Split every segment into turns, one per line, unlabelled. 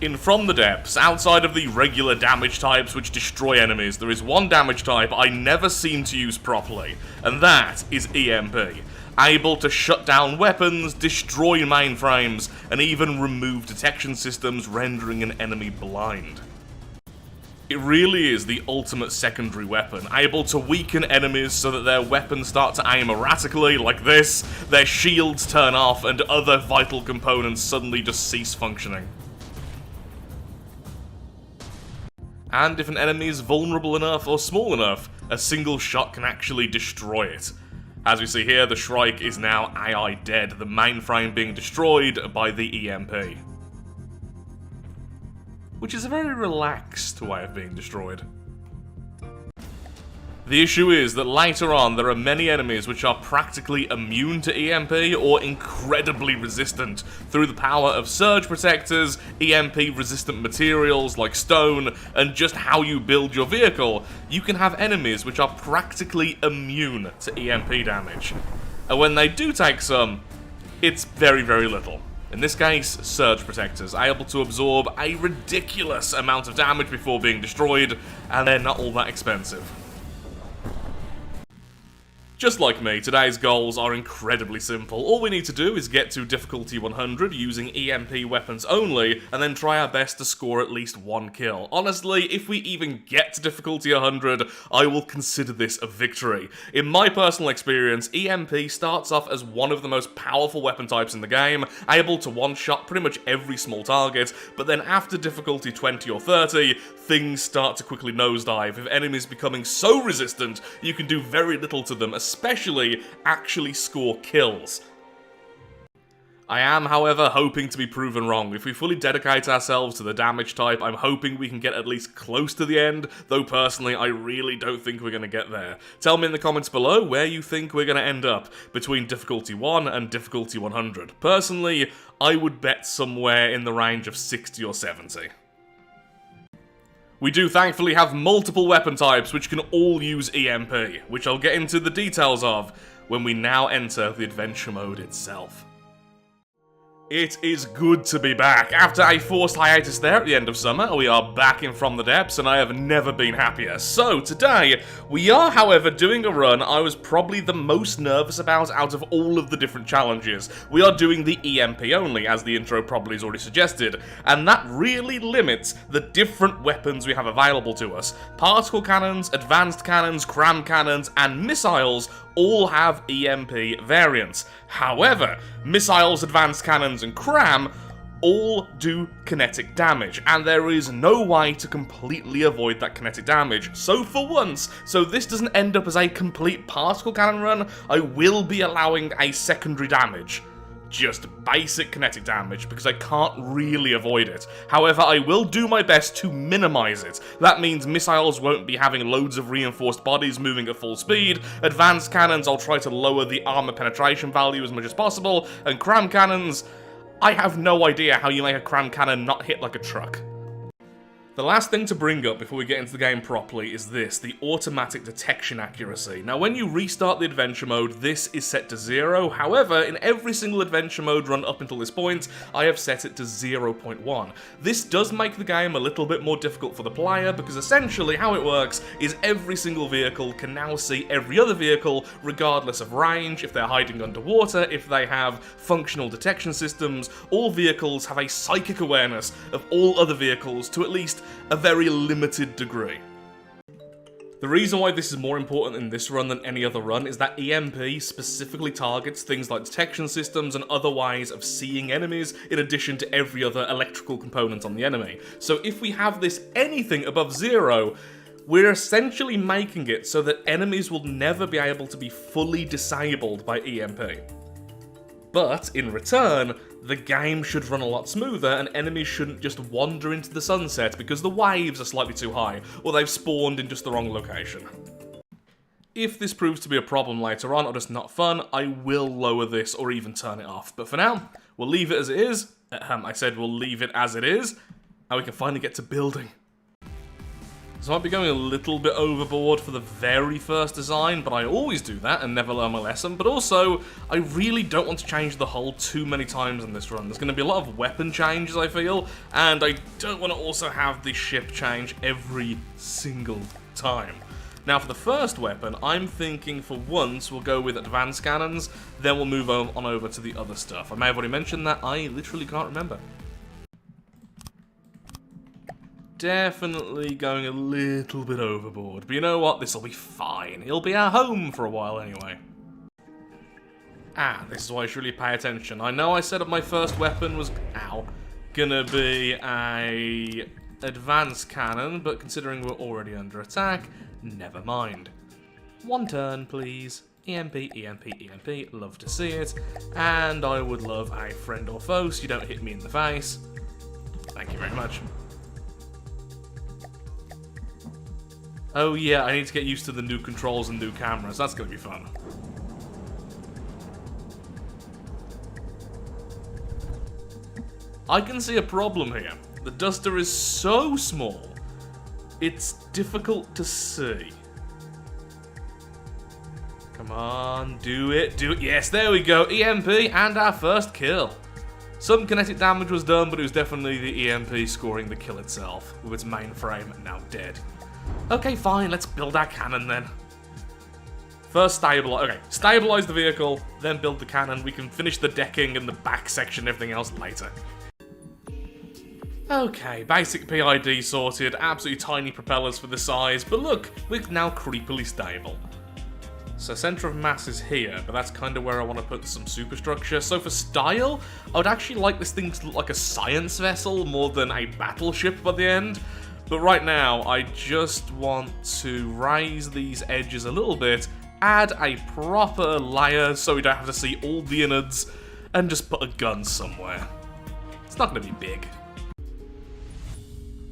In From the Depths, outside of the regular damage types which destroy enemies, there is one damage type I never seem to use properly, and that is EMP. Able to shut down weapons, destroy mainframes, and even remove detection systems, rendering an enemy blind. It really is the ultimate secondary weapon, able to weaken enemies so that their weapons start to aim erratically, like this, their shields turn off, and other vital components suddenly just cease functioning. And if an enemy is vulnerable enough or small enough, a single shot can actually destroy it. As we see here, the Shrike is now AI dead, the mainframe being destroyed by the EMP. Which is a very relaxed way of being destroyed. The issue is that later on, there are many enemies which are practically immune to EMP or incredibly resistant. Through the power of surge protectors, EMP-resistant materials like stone, and just how you build your vehicle, you can have enemies which are practically immune to EMP damage. And when they do take some, it's very, very little. In this case, surge protectors, able to absorb a ridiculous amount of damage before being destroyed, and they're not all that expensive. Just like me, today's goals are incredibly simple. All we need to do is get to difficulty 100 using EMP weapons only, and then try our best to score at least one kill. Honestly, if we even get to difficulty 100, I will consider this a victory. In my personal experience, EMP starts off as one of the most powerful weapon types in the game, able to one-shot pretty much every small target, but then after difficulty 20 or 30, things start to quickly nosedive, with enemies becoming so resistant you can do very little to them, especially actually score kills. I am, however, hoping to be proven wrong. If we fully dedicate ourselves to the damage type, I'm hoping we can get at least close to the end, though personally I really don't think we're going to get there. Tell me in the comments below where you think we're going to end up between difficulty 1 and difficulty 100. Personally, I would bet somewhere in the range of 60 or 70. We do thankfully have multiple weapon types which can all use EMP, which I'll get into the details of when we now enter the adventure mode itself. It is good to be back. After a forced hiatus there at the end of summer, we are back in From the Depths, and I have never been happier. So, today, we are, however, doing a run I was probably the most nervous about out of all of the different challenges. We are doing the EMP only, as the intro probably has already suggested, and that really limits the different weapons we have available to us. Particle cannons, advanced cannons, CRAM cannons, and missiles all have EMP variants. However, missiles, advanced cannons, and CRAM all do kinetic damage, and there is no way to completely avoid that kinetic damage. So for once, so this doesn't end up as a complete particle cannon run, I will be allowing a secondary damage. Just basic kinetic damage, because I can't really avoid it. However, I will do my best to minimize it. That means missiles won't be having loads of reinforced bodies moving at full speed, advanced cannons I'll try to lower the armor penetration value as much as possible, and CRAM cannons, I have no idea how you make a CRAM cannon not hit like a truck. The last thing to bring up before we get into the game properly is this, the automatic detection accuracy. Now when you restart the adventure mode, this is set to 0, however, in every single adventure mode run up until this point, I have set it to 0.1. This does make the game a little bit more difficult for the player, because essentially how it works is every single vehicle can now see every other vehicle, regardless of range, if they're hiding underwater, if they have functional detection systems. All vehicles have a psychic awareness of all other vehicles to at least a very limited degree. The reason why this is more important in this run than any other run is that EMP specifically targets things like detection systems and other ways of seeing enemies, in addition to every other electrical component on the enemy. So if we have this anything above 0, we're essentially making it so that enemies will never be able to be fully disabled by EMP. But, in return, the game should run a lot smoother and enemies shouldn't just wander into the sunset because the waves are slightly too high, or they've spawned in just the wrong location. If this proves to be a problem later on, or just not fun, I will lower this or even turn it off. But for now, we'll leave it as it is. I said we'll leave it as it is, and we can finally get to building. So I might be going a little bit overboard for the very first design, but I always do that and never learn my lesson. But also, I really don't want to change the hull too many times in this run. There's going to be a lot of weapon changes, I feel, and I don't want to also have the ship change every single time. Now for the first weapon, I'm thinking for once we'll go with advanced cannons, then we'll move on over to the other stuff. I may have already mentioned that, I literally can't remember. Definitely going a little bit overboard, but you know what, this'll be fine. It'll be our home for a while anyway. Ah, this is why I should really pay attention. I know I said that my first weapon was, gonna be a advanced cannon, but considering we're already under attack, never mind. One turn, please. EMP, EMP, EMP, love to see it. And I would love a friend or foe so you don't hit me in the face. Thank you very much. Oh yeah, I need to get used to the new controls and new cameras. That's gonna be fun. I can see a problem here. The duster is so small, it's difficult to see. Come on, do it, do it. Yes, there we go. EMP and our first kill. Some kinetic damage was done, but it was definitely the EMP scoring the kill itself, with its mainframe now dead. Okay, fine, let's build our cannon then. First stabilize the vehicle, then build the cannon. We can finish the decking and the back section and everything else later. Okay, basic PID sorted, absolutely tiny propellers for the size, but look, we're now creepily stable. So center of mass is here, but that's kind of where I want to put some superstructure. So for style, I would actually like this thing to look like a science vessel more than a battleship by the end. But right now, I just want to raise these edges a little bit, add a proper layer so we don't have to see all the innards, and just put a gun somewhere. It's not going to be big.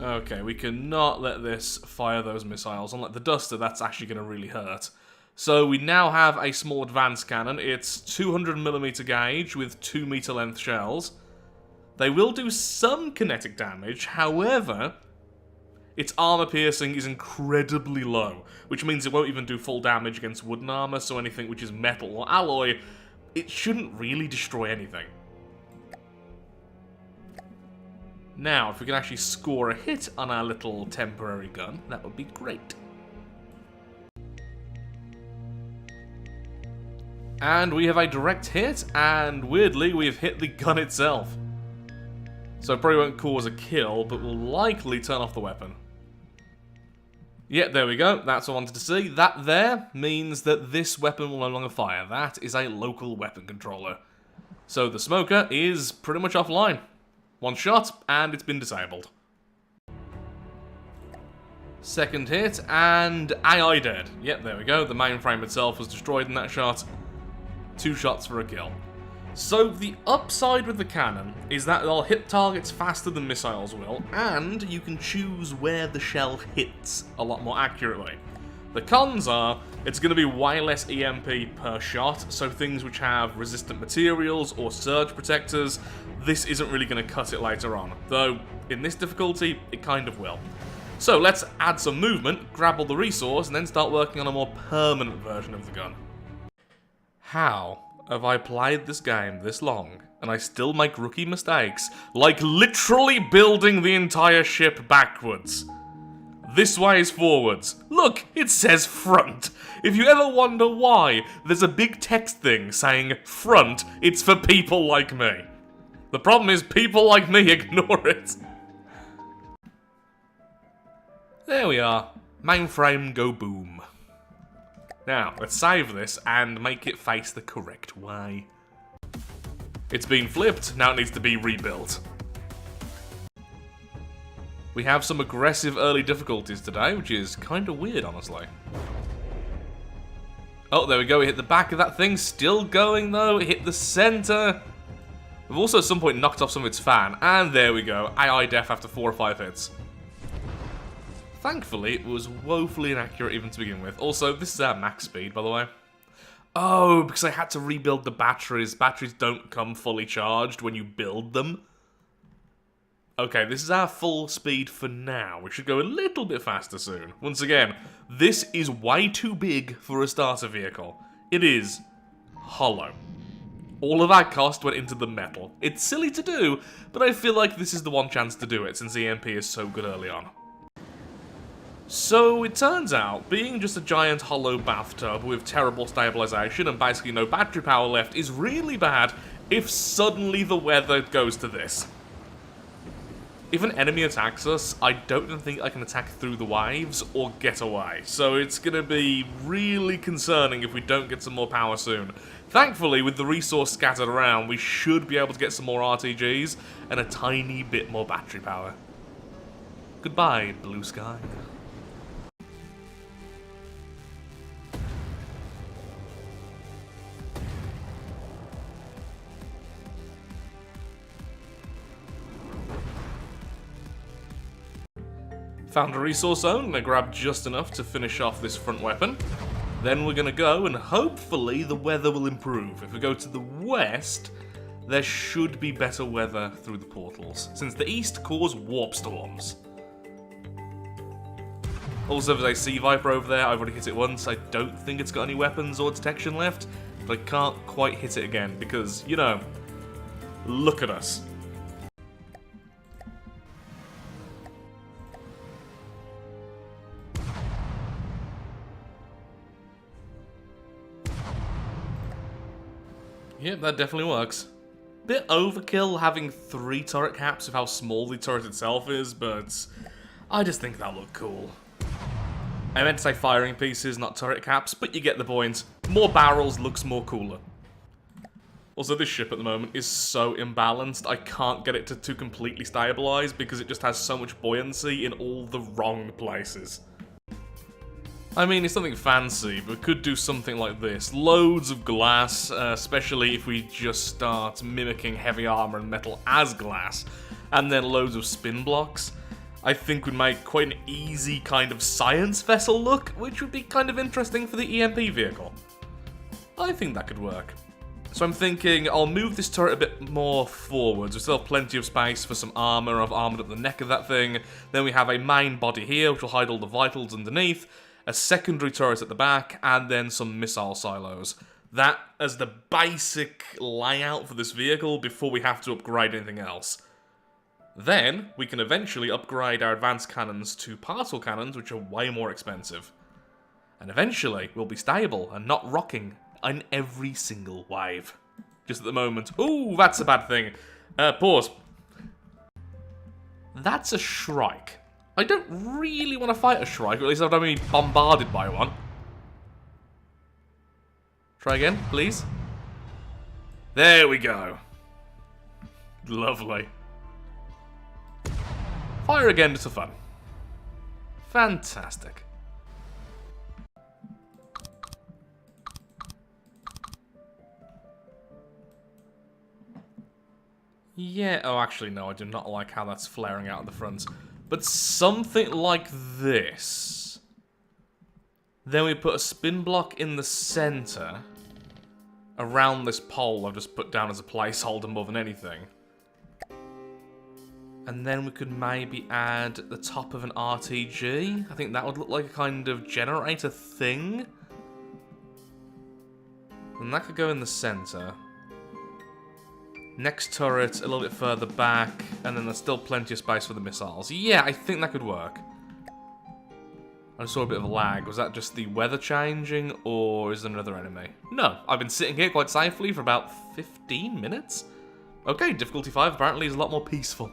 Okay, we cannot let this fire those missiles. Unlike the duster, that's actually going to really hurt. So we now have a small advanced cannon. It's 200mm gauge with 2-meter length shells. They will do some kinetic damage, however, its armor piercing is incredibly low, which means it won't even do full damage against wooden armor, so anything which is metal or alloy, it shouldn't really destroy anything. Now, if we can actually score a hit on our little temporary gun, that would be great. And we have a direct hit, and weirdly, we have hit the gun itself. So it probably won't cause a kill, but will likely turn off the weapon. Yeah, there we go. That's what I wanted to see. That there means that this weapon will no longer fire. That is a local weapon controller. So the smoker is pretty much offline. One shot, and it's been disabled. Second hit, and AI dead. Yep, there we go. The mainframe itself was destroyed in that shot. 2 shots for a kill. So the upside with the cannon is that it'll hit targets faster than missiles will, and you can choose where the shell hits a lot more accurately. The cons are, it's going to be way less EMP per shot, so things which have resistant materials or surge protectors, this isn't really going to cut it later on. Though, in this difficulty, it kind of will. So let's add some movement, grab all the resource, and then start working on a more permanent version of the gun. How have I played this game this long, and I still make rookie mistakes, like literally building the entire ship backwards? This way is forwards. Look, it says front. If you ever wonder why there's a big text thing saying front, it's for people like me. The problem is people like me ignore it. There we are. Mainframe go boom. Now, let's save this and make it face the correct way. It's been flipped, now it needs to be rebuilt. We have some aggressive early difficulties today, which is kind of weird, honestly. Oh, there we go, we hit the back of that thing, still going though, it hit the center. We've also at some point knocked off some of its fan, and there we go, AI death after 4 or 5 hits. Thankfully, it was woefully inaccurate even to begin with. Also, this is our max speed, by the way. Oh, because I had to rebuild the batteries. Batteries don't come fully charged when you build them. Okay, this is our full speed for now. We should go a little bit faster soon. Once again, this is way too big for a starter vehicle. It is hollow. All of our cost went into the metal. It's silly to do, but I feel like this is the one chance to do it since EMP is so good early on. So it turns out, being just a giant hollow bathtub with terrible stabilization and basically no battery power left is really bad if suddenly the weather goes to this. If an enemy attacks us, I don't think I can attack through the waves or get away, so it's gonna be really concerning if we don't get some more power soon. Thankfully, with the resource scattered around, we should be able to get some more RTGs and a tiny bit more battery power. Goodbye, blue sky. Found a resource zone, and I grabbed just enough to finish off this front weapon. Then we're gonna go, and hopefully the weather will improve. If we go to the west, there should be better weather through the portals, since the east cause warp storms. Also, there's a Sea Viper over there. I've already hit it once. I don't think it's got any weapons or detection left, but I can't quite hit it again because, you know, look at us. Yep, that definitely works. Bit overkill having 3 turret caps with how small the turret itself is, but I just think that looked cool. I meant to say firing pieces, not turret caps, but you get the point. More barrels looks more cooler. Also, this ship at the moment is so imbalanced, I can't get it to completely stabilize because it just has so much buoyancy in all the wrong places. I mean, it's something fancy, but could do something like this. Loads of glass, especially if we just start mimicking heavy armor and metal as glass, and then loads of spin blocks. I think would make quite an easy kind of science vessel look, which would be kind of interesting for the EMP vehicle. I think that could work. So I'm thinking I'll move this turret a bit more forwards. We still have plenty of space for some armor. I've armored up the neck of that thing. Then we have a main body here, which will hide all the vitals underneath. A secondary turret at the back, and then some missile silos. That as the basic layout for this vehicle before we have to upgrade anything else. Then, we can eventually upgrade our advanced cannons to particle cannons, which are way more expensive. And eventually, we'll be stable and not rocking in every single wave. Just at the moment. Ooh, that's a bad thing. Pause. That's a Shrike. I don't really want to fight a Shrike, or at least I don't want to be bombarded by one. Try again, please. There we go. Lovely. Fire again just for fun. Fantastic. Yeah, oh actually no, I do not like how that's flaring out at the front. But something like this. Then we put a spin block in the center around this pole I've just put down as a placeholder more than anything. And then we could maybe add the top of an RTG. I think that would look like a kind of generator thing. And that could go in the center. Next turret, a little bit further back, and then there's still plenty of space for the missiles. Yeah, I think that could work. I saw a bit of a lag. Was that just the weather changing, or is there another enemy? No, I've been sitting here quite safely for about 15 minutes. Okay, difficulty 5 apparently is a lot more peaceful.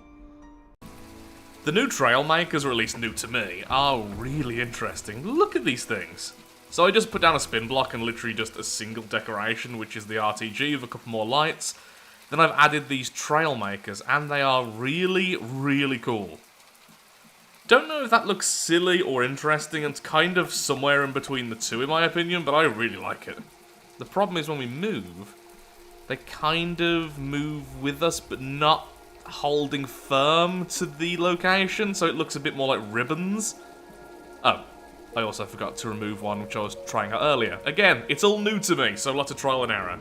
The new trail makers, or at least new to me, are really interesting. Look at these things. So I just put down a spin block and literally just a single decoration, which is the RTG with a couple more lights. Then I've added these trail makers, and they are really, really cool. Don't know if that looks silly or interesting, it's kind of somewhere in between the two in my opinion, but I really like it. The problem is when we move, they kind of move with us, but not holding firm to the location, so it looks a bit more like ribbons. Oh, I also forgot to remove one which I was trying out earlier. Again, it's all new to me, so lots of trial and error.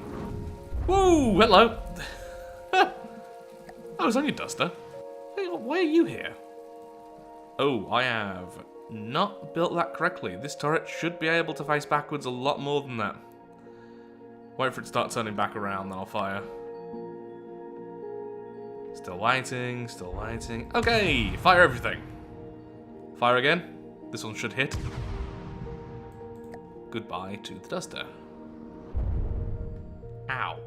Woo! Hello! Oh, it's only a duster. Hey, why are you here? Oh, I have not built that correctly. This turret should be able to face backwards a lot more than that. Wait for it to start turning back around, then I'll fire. Still waiting, still waiting. Okay, fire everything. Fire again. This one should hit. Goodbye to the duster. Ow.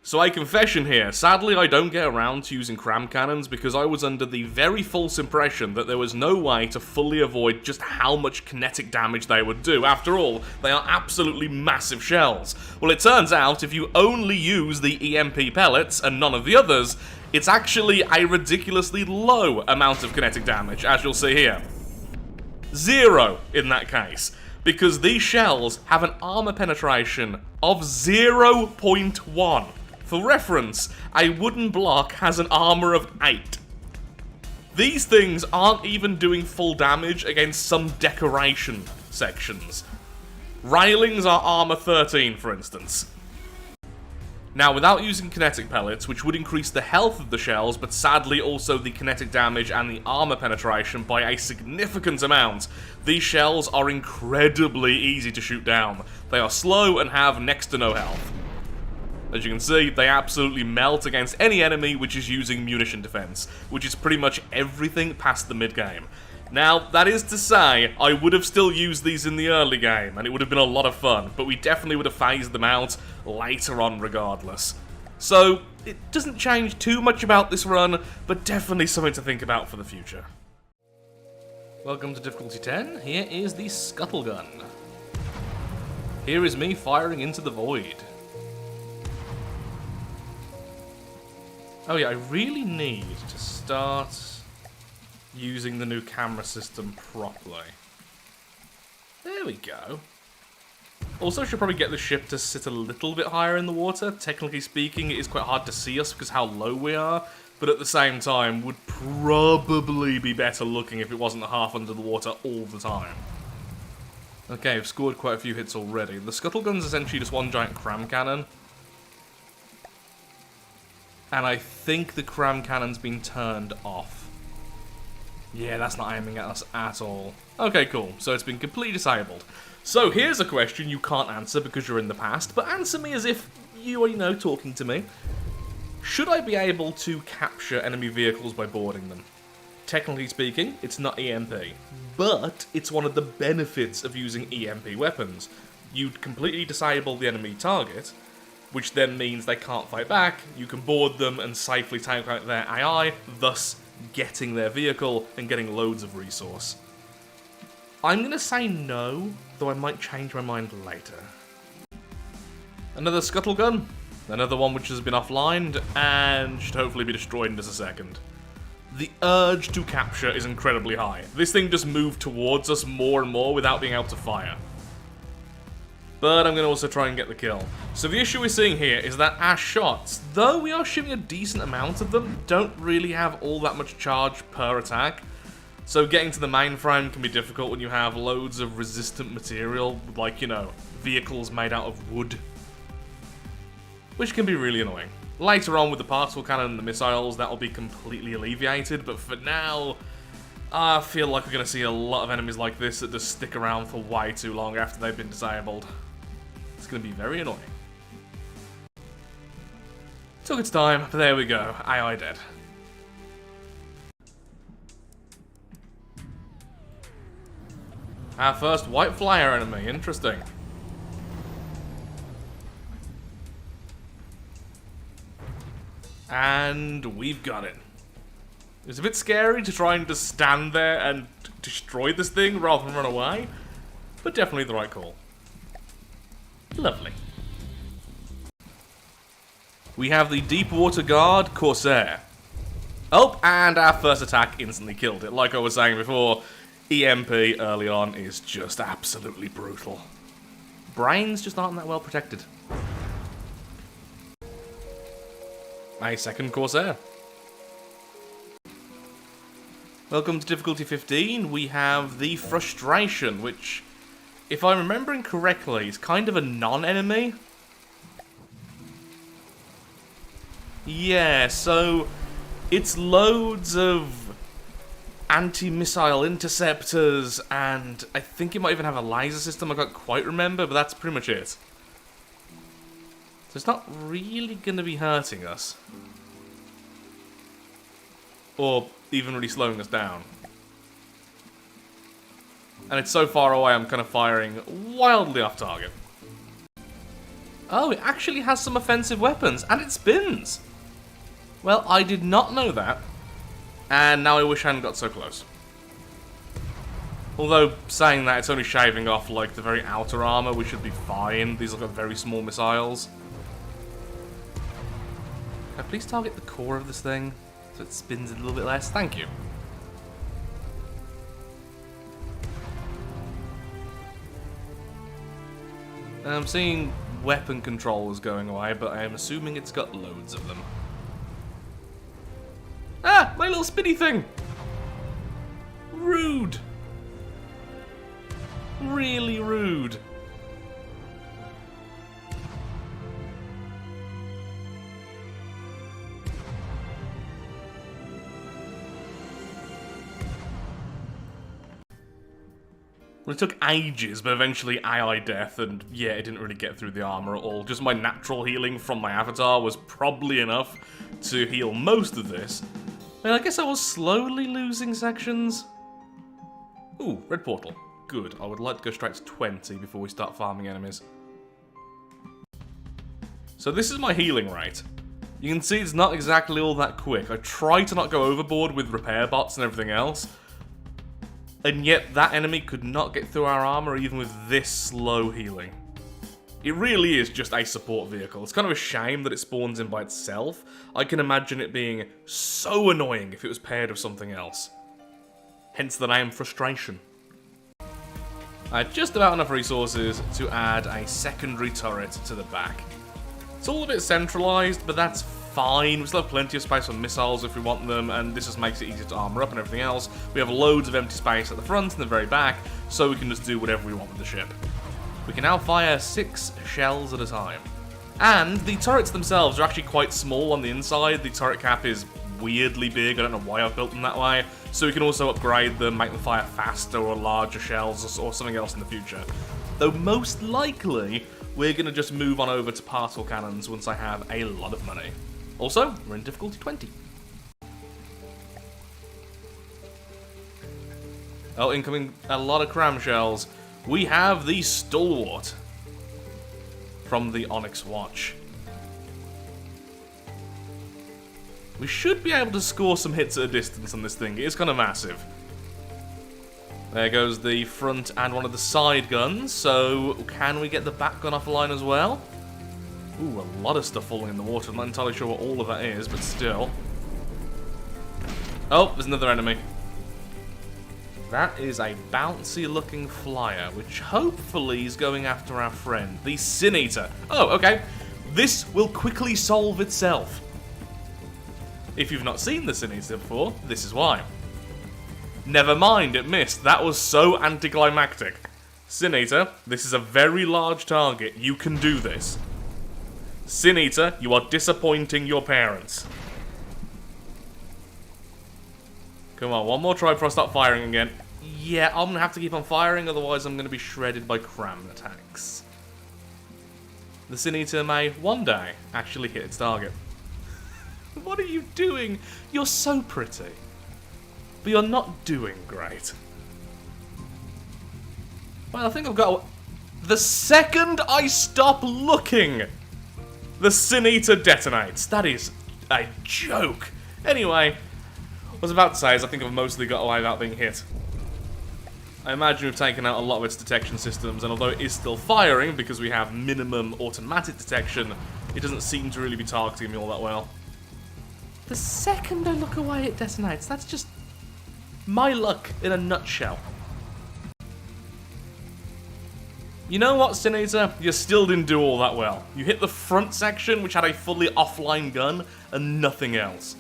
So a confession here, sadly I don't get around to using CRAM cannons because I was under the very false impression that there was no way to fully avoid just how much kinetic damage they would do. After all, they are absolutely massive shells. Well, it turns out if you only use the EMP pellets and none of the others, it's actually a ridiculously low amount of kinetic damage, as you'll see here. 0 in that case, because these shells have an armor penetration of 0.1. For reference, a wooden block has an armor of 8. These things aren't even doing full damage against some decoration sections. Railings are armor 13, for instance. Now, without using kinetic pellets, which would increase the health of the shells, but sadly also the kinetic damage and the armor penetration by a significant amount, these shells are incredibly easy to shoot down. They are slow and have next to no health. As you can see, they absolutely melt against any enemy which is using munition defense, which is pretty much everything past the mid-game. Now, that is to say, I would have still used these in the early game, and it would have been a lot of fun, but we definitely would have phased them out later on regardless. So, it doesn't change too much about this run, but definitely something to think about for the future. Welcome to difficulty 10, here is the Scuttle Gun. Here is me firing into the void. Oh yeah, I really need to start using the new camera system properly. There we go. Also, I should probably get the ship to sit a little bit higher in the water. Technically speaking, it is quite hard to see us because how low we are, but at the same time, would probably be better looking if it wasn't half under the water all the time. Okay, I've scored quite a few hits already. The Scuttle Gun's essentially just one giant CRAM cannon. And I think the CRAM cannon's been turned off. Yeah, that's not aiming at us at all. Okay, cool. So it's been completely disabled. So here's a question you can't answer because you're in the past, but answer me as if you are, you know, talking to me. Should I be able to capture enemy vehicles by boarding them? Technically speaking, it's not EMP, but it's one of the benefits of using EMP weapons. You'd completely disable the enemy target, which then means they can't fight back, you can board them and safely take out their AI, thus getting their vehicle and getting loads of resource. I'm gonna say no, though I might change my mind later. Another Scuttle Gun, another one which has been offlined, and should hopefully be destroyed in just a second. The urge to capture is incredibly high. This thing just moved towards us more and more without being able to fire. But I'm going to also try and get the kill. So the issue we're seeing here is that our shots, though we are shooting a decent amount of them, don't really have all that much charge per attack. So getting to the mainframe can be difficult when you have loads of resistant material, like, you know, vehicles made out of wood. Which can be really annoying. Later on with the particle cannon and the missiles, that will be completely alleviated, but for now, I feel like we're going to see a lot of enemies like this that just stick around for way too long after they've been disabled. It's going to be very annoying. Took its time, but there we go. AI dead. Our first white flyer enemy. Interesting. And we've got it. It's a bit scary to try and just stand there and destroy this thing rather than run away, but definitely the right call. Lovely. We have the Deepwater Guard Corsair. Oh, and our first attack instantly killed it. Like I was saying before, EMP early on is just absolutely brutal. Brains just aren't that well protected. A second Corsair. Welcome to difficulty 15. We have the Frustration, which, if I'm remembering correctly, is kind of a non-enemy. Yeah, so It's loads of anti-missile interceptors, and I think it might even have a laser system, I can't quite remember, but that's pretty much it. So it's not really going to be hurting us. Or even really slowing us down. And it's so far away, I'm kind of firing wildly off target. Oh, it actually has some offensive weapons, and it spins! Well, I did not know that, and now I wish I hadn't got so close. Although, saying that, it's only shaving off, like, the very outer armor, we should be fine. These look like very small missiles. Can I please target the core of this thing, so it spins a little bit less? Thank you. I'm seeing weapon controllers going away, but I am assuming it's got loads of them. Ah! My little spinny thing! Rude! Really rude. Well, it took ages, but eventually AI death, and yeah, it didn't really get through the armor at all. Just my natural healing from my avatar was probably enough to heal most of this. And I guess I was slowly losing sections. Ooh, red portal. Good. I would like to go straight to 20 before we start farming enemies. So this is my healing rate. You can see it's not exactly all that quick. I try to not go overboard with repair bots and everything else. And yet that enemy could not get through our armor even with this slow healing. It really is just a support vehicle. It's kind of a shame that it spawns in by itself. I can imagine it being so annoying if it was paired with something else. Hence the name Frustration. I had just about enough resources to add a secondary turret to the back. It's all a bit centralized, but that's fine. We still have plenty of space for missiles if we want them, and this just makes it easier to armor up and everything else. We have loads of empty space at the front and the very back, so we can just do whatever we want with the ship. We can now fire 6 shells at a time. And the turrets themselves are actually quite small on the inside. The turret cap is weirdly big. I don't know why I've built them that way. So we can also upgrade them, make them fire faster or larger shells or something else in the future. Though most likely, we're going to just move on over to particle cannons once I have a lot of money. Also, we're in difficulty 20. Oh, incoming a lot of CRAM shells. We have the Stalwart from the Onyx Watch. We should be able to score some hits at a distance on this thing. It is kind of massive. There goes the front and one of the side guns. So, can we get the back gun off the line as well? Ooh, a lot of stuff falling in the water. I'm not entirely sure what all of that is, but still. Oh, there's another enemy. That is a bouncy-looking flyer, which hopefully is going after our friend, the Sin Eater. Oh, okay. This will quickly solve itself. If you've not seen the Sin Eater before, this is why. Never mind, it missed. That was so anticlimactic. Sin Eater, this is a very large target. You can do this. Sin Eater, you are disappointing your parents. Come on, one more try before I start firing again. Yeah, I'm gonna have to keep on firing, otherwise I'm gonna be shredded by CRAM attacks. The Sin Eater may one day actually hit its target. What are you doing? You're so pretty. But you're not doing great. Well, I think I've got... The second I stop looking, the Sin Eater detonates. That is a joke. Anyway, what I was about to say is I think I've mostly got away without being hit. I imagine we've taken out a lot of its detection systems, and although it is still firing because we have minimum automatic detection, it doesn't seem to really be targeting me all that well. The second I look away, it detonates. That's just my luck in a nutshell. You know what, Sin Eater? You still didn't do all that well. You hit the front section, which had a fully offline gun, and nothing else.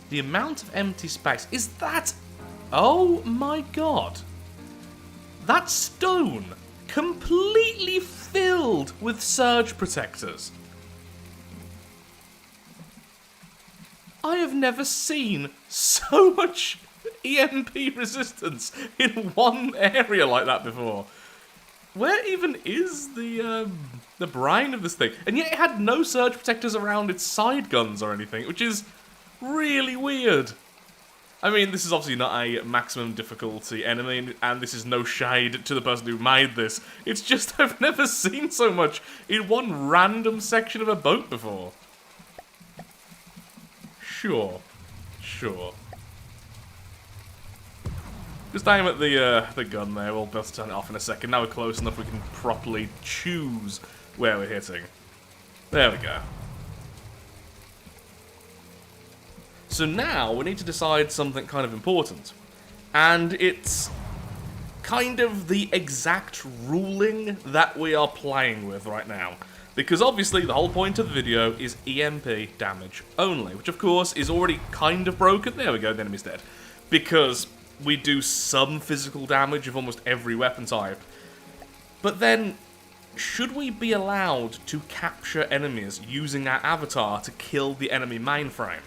The amount of empty space. Is that... Oh my god. That stone completely filled with surge protectors. I have never seen so much EMP resistance in one area like that before. Where even is the brine of this thing? And yet it had no surge protectors around its side guns or anything, which is really weird. I mean, this is obviously not a maximum difficulty enemy, and this is no shade to the person who made this. It's just I've never seen so much in one random section of a boat before. Sure. Just aim at the gun there. We'll be able to turn it off in a second. Now we're close enough we can properly choose where we're hitting. There we go. So now we need to decide something kind of important. And it's kind of the exact ruling that we are playing with right now. Because obviously the whole point of the video is EMP damage only, which of course is already kind of broken. There we go, the enemy's dead. Because we do some physical damage of almost every weapon type. But then, should we be allowed to capture enemies using our avatar to kill the enemy mainframe?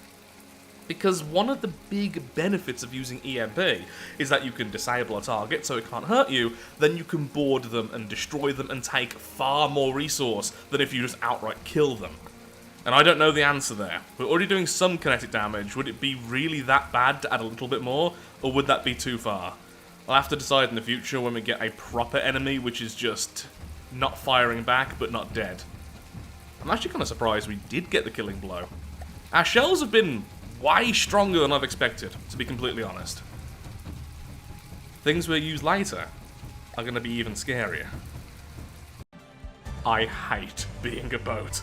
Because one of the big benefits of using EMP is that you can disable a target so it can't hurt you, then you can board them and destroy them and take far more resource than if you just outright kill them. And I don't know the answer there. We're already doing some kinetic damage. Would it be really that bad to add a little bit more, or would that be too far? I'll have to decide in the future when we get a proper enemy which is just not firing back but not dead. I'm actually kind of surprised we did get the killing blow. Our shells have been way stronger than I've expected, to be completely honest. Things we'll use later are going to be even scarier. I hate being a boat.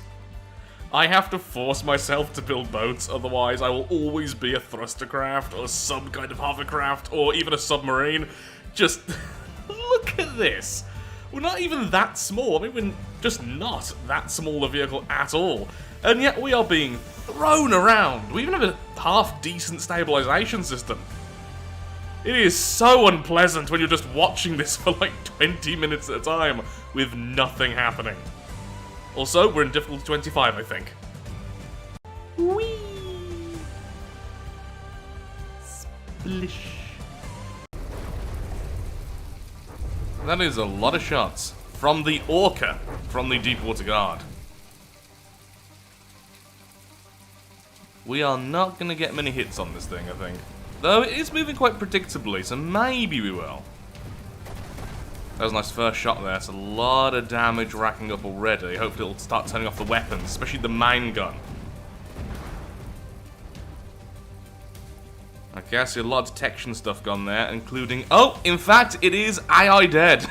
I have to force myself to build boats, otherwise I will always be a thruster craft, or some kind of hovercraft, or even a submarine. Just look at this. We're not even that small. I mean, we're just not that small a vehicle at all. And yet we are being thrown around. We even have a half-decent stabilization system. It is so unpleasant when you're just watching this for like 20 minutes at a time with nothing happening. Also, we're in difficulty 25, I think. Whee! Splish. That is a lot of shots from the Orca, from the Deepwater Guard. We are not going to get many hits on this thing, I think. Though it is moving quite predictably, so maybe we will. That was a nice first shot there. It's a lot of damage racking up already. Hopefully it'll start turning off the weapons, especially the main gun. Okay, I see a lot of detection stuff gone there, including... Oh, in fact, it is AI dead.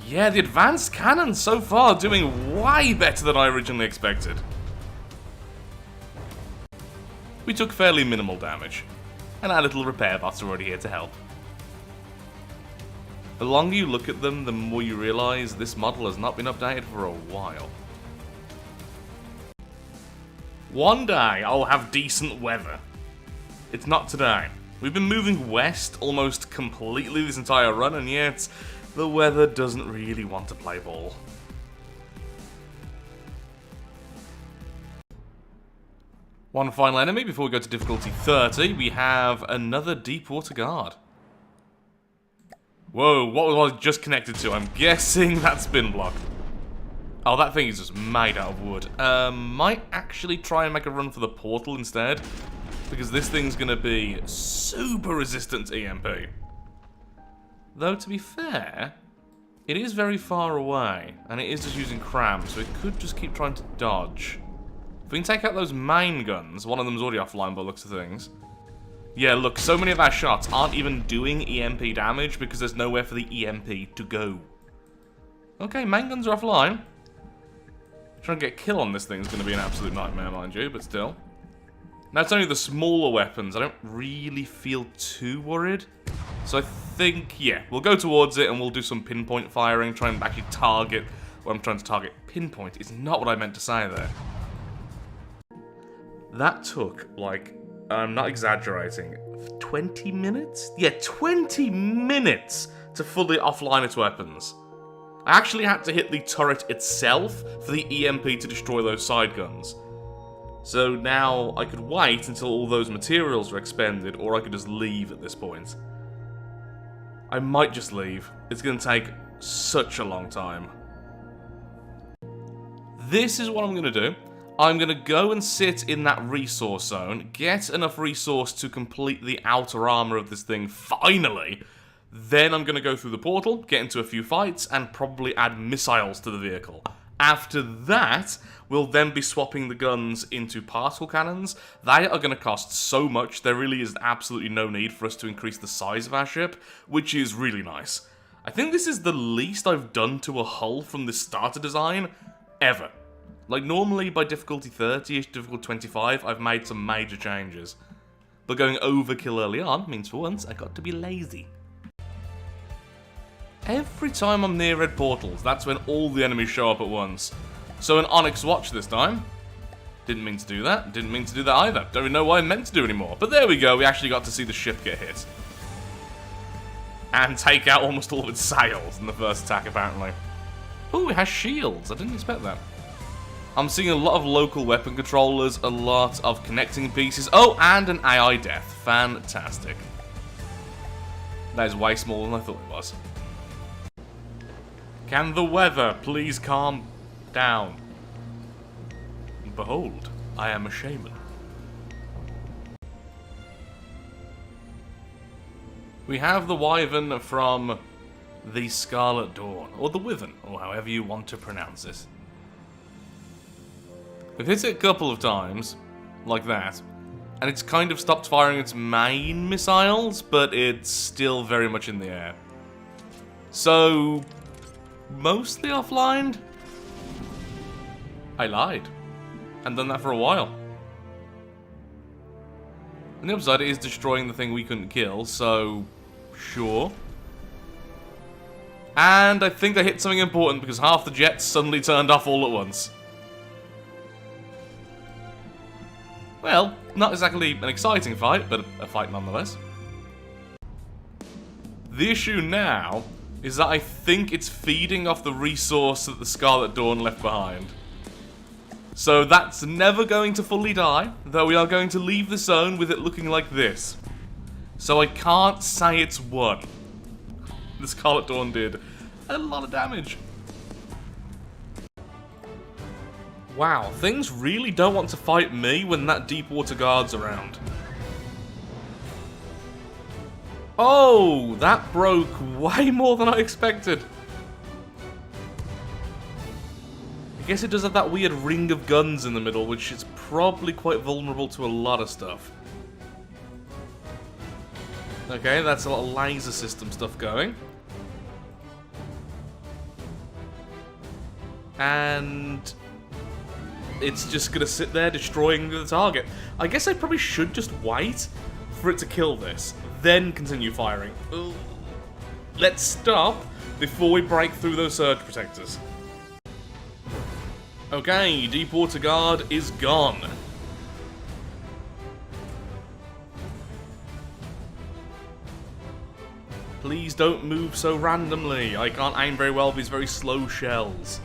Yeah, the advanced cannon so far doing way better than I originally expected. We took fairly minimal damage, and our little repair bots are already here to help. The longer you look at them, the more you realise this model has not been updated for a while. One day I'll have decent weather. It's not today. We've been moving west almost completely this entire run, and yet the weather doesn't really want to play ball. One final enemy before we go to difficulty 30. We have another Deepwater Guard. Whoa, what was I just connected to? I'm guessing that's spin block. Oh, that thing is just made out of wood. Might actually try and make a run for the portal instead, because this thing's gonna be super resistant to EMP. Though, to be fair, it is very far away, and it is just using CRAM, so it could just keep trying to dodge. If we can take out those main guns, one of them's already offline by the looks of things. Yeah, look, so many of our shots aren't even doing EMP damage because there's nowhere for the EMP to go. Okay, main guns are offline. Trying to get a kill on this thing is going to be an absolute nightmare, mind you, but still. Now, it's only the smaller weapons. I don't really feel too worried. So I think, yeah, we'll go towards it and we'll do some pinpoint firing, try and actually target what I'm trying to target. Pinpoint is not what I meant to say there. That took, like, I'm not exaggerating, 20 minutes? Yeah, 20 minutes to fully offline its weapons. I actually had to hit the turret itself for the EMP to destroy those side guns. So now I could wait until all those materials are expended, or I could just leave at this point. I might just leave. It's going to take such a long time. This is what I'm going to do. I'm going to go and sit in that resource zone, get enough resource to complete the outer armor of this thing, finally. Then I'm going to go through the portal, get into a few fights, and probably add missiles to the vehicle. After that, we'll then be swapping the guns into particle cannons. They are going to cost so much, there really is absolutely no need for us to increase the size of our ship, which is really nice. I think this is the least I've done to a hull from the starter design ever. Like, normally by difficulty 30-ish, difficulty 25, I've made some major changes. But going overkill early on means for once I got to be lazy. Every time I'm near red portals, that's when all the enemies show up at once. So an Onyx watch this time. Didn't mean to do that. Didn't mean to do that either. Don't even know what I meant to do anymore. But there we go, we actually got to see the ship get hit. And take out almost all of its sails in the first attack, apparently. Ooh, it has shields. I didn't expect that. I'm seeing a lot of local weapon controllers, a lot of connecting pieces. Oh, and an AI death. Fantastic. That is way smaller than I thought it was. Can the weather please calm down? Behold, I am a shaman. We have the wyvern from the Scarlet Dawn, or the Wyvern, or however you want to pronounce it. We've hit it a couple of times, like that, and it's kind of stopped firing its main missiles, but it's still very much in the air. So, mostly offline? I lied. And done that for a while. On the upside, it is destroying the thing we couldn't kill, so sure. And I think I hit something important because half the jets suddenly turned off all at once. Well, not exactly an exciting fight, but a fight nonetheless. The issue now is that I think it's feeding off the resource that the Scarlet Dawn left behind. So that's never going to fully die, though we are going to leave the zone with it looking like this. So I can't say it's won. The Scarlet Dawn did a lot of damage. Wow, things really don't want to fight me when that deep water guard's around. Oh, that broke way more than I expected. I guess it does have that weird ring of guns in the middle, which is probably quite vulnerable to a lot of stuff. Okay, that's a lot of laser system stuff going. And it's just gonna sit there destroying the target. I guess I probably should just wait for it to kill this, then continue firing. Ugh. Let's stop before we break through those surge protectors. Okay, deep water guard is gone. Please don't move so randomly. I can't aim very well with these very slow shells.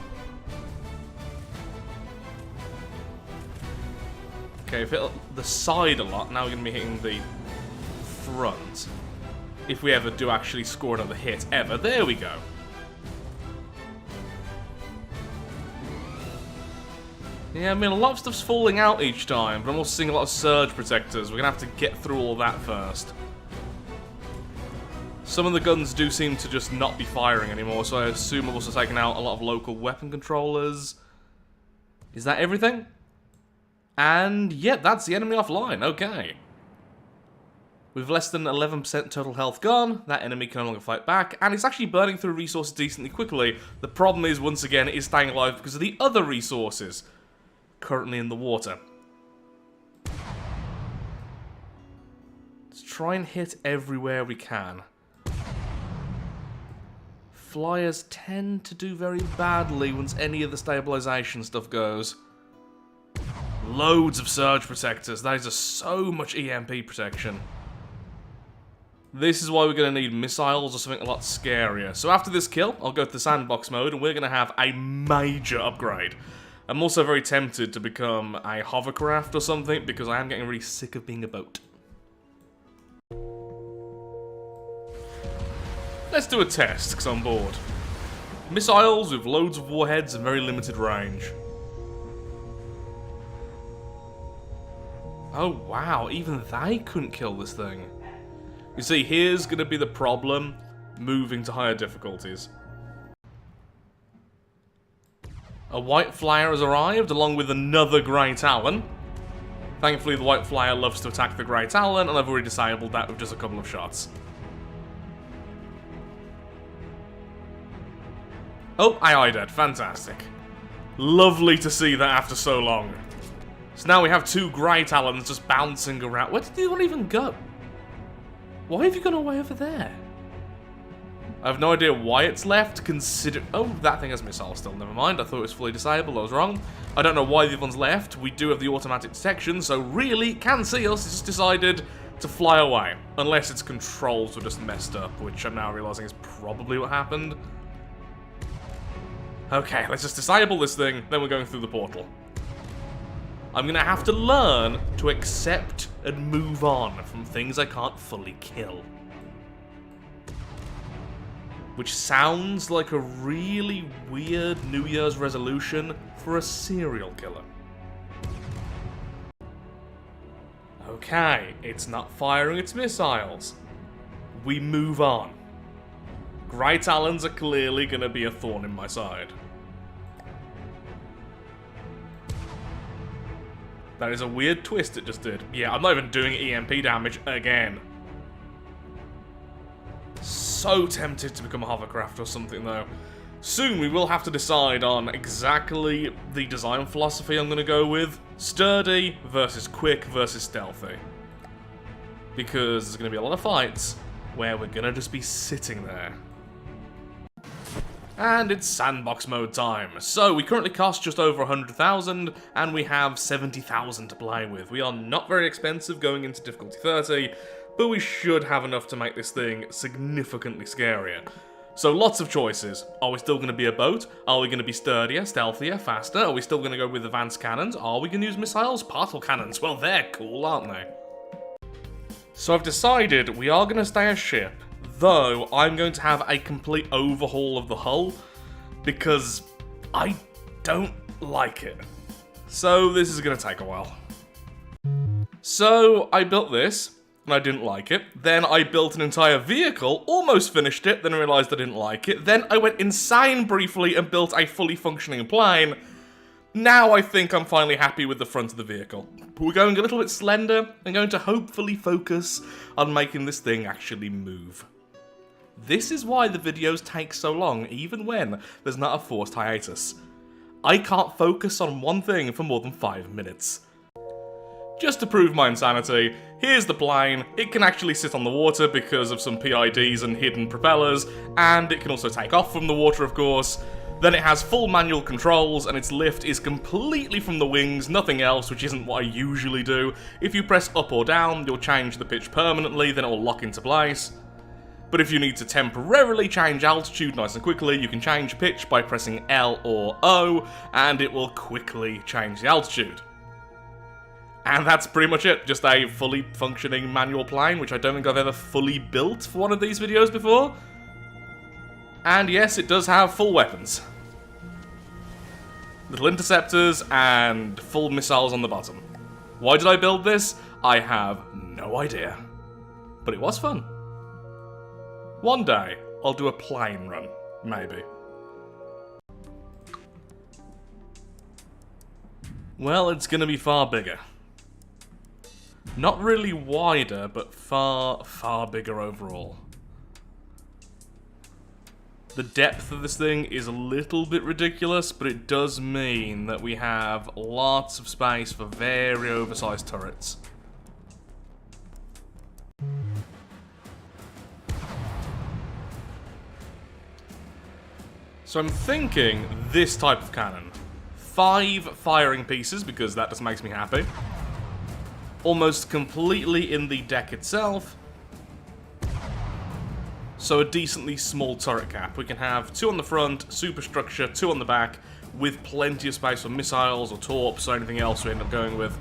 Okay, I've hit the side a lot, now we're going to be hitting the front. If we ever do actually score another hit, ever. There we go. Yeah, I mean, a lot of stuff's falling out each time, but I'm also seeing a lot of surge protectors. We're going to have to get through all that first. Some of the guns do seem to just not be firing anymore, so I assume I've also taken out a lot of local weapon controllers. Is that everything? And, yeah, that's the enemy offline. Okay. With less than 11% total health gone, that enemy can no longer fight back, and it's actually burning through resources decently quickly. The problem is, once again, it is staying alive because of the other resources currently in the water. Let's try and hit everywhere we can. Flyers tend to do very badly once any of the stabilization stuff goes. Loads of surge protectors. That is just so much EMP protection. This is why we're going to need missiles or something a lot scarier. So after this kill, I'll go to the Sandbox mode and we're going to have a major upgrade. I'm also very tempted to become a hovercraft or something, because I am getting really sick of being a boat. Let's do a test, because I'm bored. Missiles with loads of warheads and very limited range. Oh wow, even they couldn't kill this thing. You see, here's going to be the problem, moving to higher difficulties. A white flyer has arrived, along with another Grey Talon. Thankfully, the white flyer loves to attack the Grey Talon, and I've already disabled that with just a couple of shots. Oh, AI dead. Fantastic. Lovely to see that after so long. So now we have two Grey Talons just bouncing around. Where did the one even go? Why have you gone away over there? I have no idea why it's left, consider... Oh, that thing has missiles still. Never mind. I thought it was fully disabled. I was wrong. I don't know why the other one's left. We do have the automatic detection, so really, it can see us. It's just decided to fly away. Unless its controls were just messed up, which I'm now realizing is probably what happened. Okay, let's just disable this thing, then we're going through the portal. I'm gonna have to learn to accept and move on from things I can't fully kill. Which sounds like a really weird New Year's resolution for a serial killer. Okay, it's not firing its missiles. We move on. Grey Talons are clearly going to be a thorn in my side. That is a weird twist it just did. Yeah, I'm not even doing EMP damage again. So tempted to become a hovercraft or something though. Soon we will have to decide on exactly the design philosophy I'm going to go with. Sturdy versus quick versus stealthy. Because there's going to be a lot of fights where we're going to just be sitting there. And it's Sandbox mode time. So we currently cost just over 100,000 and we have 70,000 to play with. We are not very expensive going into difficulty 30, but we should have enough to make this thing significantly scarier. So lots of choices. Are we still going to be a boat? Are we going to be sturdier, stealthier, faster? Are we still going to go with advanced cannons? Are we going to use missiles? Particle cannons? Well, they're cool, aren't they? So I've decided we are going to stay a ship. Though, I'm going to have a complete overhaul of the hull, because I don't like it. So this is going to take a while. So I built this, and I didn't like it. Then I built an entire vehicle, almost finished it, then I realised I didn't like it. Then I went insane briefly and built a fully functioning plane. Now I think I'm finally happy with the front of the vehicle. We're going a little bit slender, and going to hopefully focus on making this thing actually move. This is why the videos take so long, even when there's not a forced hiatus. I can't focus on one thing for more than 5 minutes. Just to prove my insanity, here's the plane. It can actually sit on the water because of some PIDs and hidden propellers, and it can also take off from the water, of course. Then it has full manual controls, and its lift is completely from the wings, nothing else, which isn't what I usually do. If you press up or down, you'll change the pitch permanently, then it will lock into place. But if you need to temporarily change altitude nice and quickly, you can change pitch by pressing L or O, and it will quickly change the altitude. And that's pretty much it, just a fully functioning manual plane, which I don't think I've ever fully built for one of these videos before. And yes, it does have full weapons. Little interceptors and full missiles on the bottom. Why did I build this? I have no idea. But it was fun. One day, I'll do a plane run, maybe. Well, it's gonna be far bigger. Not really wider, but far, far bigger overall. The depth of this thing is a little bit ridiculous, but it does mean that we have lots of space for very oversized turrets. So I'm thinking this type of cannon. 5 firing pieces, because that just makes me happy. Almost completely in the deck itself. So a decently small turret cap. We can have 2 on the front, superstructure, 2 on the back, with plenty of space for missiles or torps or anything else we end up going with.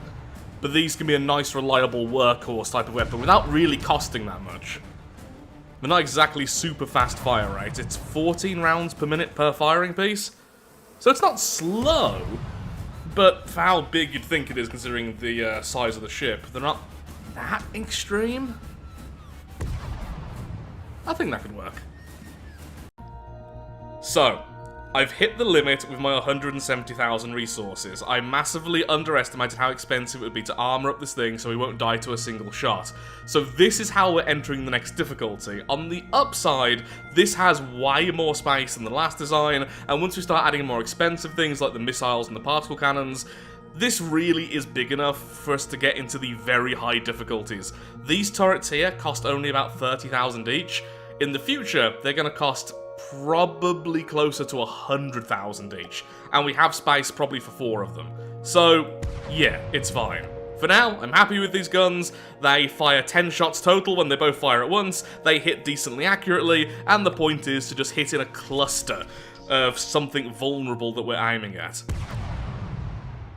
But these can be a nice, reliable workhorse type of weapon without really costing that much. They're not exactly super fast fire rate. It's 14 rounds per minute per firing piece. So it's not slow, but for how big you'd think it is considering the size of the ship, they're not that extreme. I think that could work. So, I've hit the limit with my 170,000 resources. I massively underestimated how expensive it would be to armor up this thing so we won't die to a single shot. So this is how we're entering the next difficulty. On the upside, this has way more space than the last design, and once we start adding more expensive things like the missiles and the particle cannons, this really is big enough for us to get into the very high difficulties. These turrets here cost only about 30,000 each. In the future, they're going to cost probably closer to 100,000 each, and we have space probably for 4 of them. So, yeah, it's fine. For now, I'm happy with these guns. They fire 10 shots total when they both fire at once, they hit decently accurately, and the point is to just hit in a cluster of something vulnerable that we're aiming at.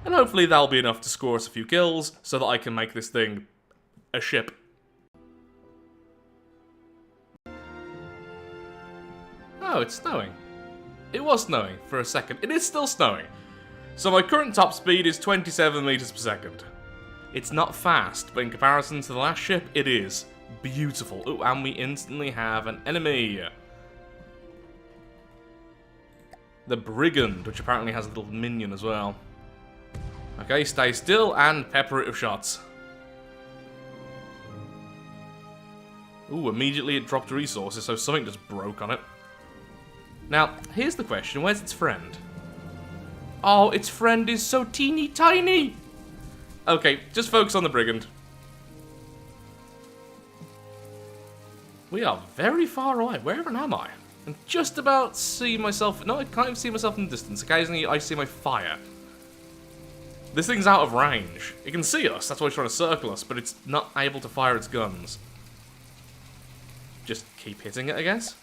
And hopefully that'll be enough to score us a few kills, so that I can make this thing a ship. Oh, it's snowing. It was snowing for a second. It is still snowing. So my current top speed is 27 meters per second. It's not fast, but in comparison to the last ship, it is. Beautiful. Ooh, and we instantly have an enemy. The Brigand, which apparently has a little minion as well. Okay, stay still and pepper it with shots. Ooh, immediately it dropped resources, so something just broke on it. Now, here's the question, where's its friend? Oh, its friend is so teeny tiny! Okay, just focus on the Brigand. We are very far away, where even am I? I can just about see myself, no, I can't even see myself in the distance. Occasionally I see my fire. This thing's out of range. It can see us, that's why it's trying to circle us, but it's not able to fire its guns. Just keep hitting it, I guess?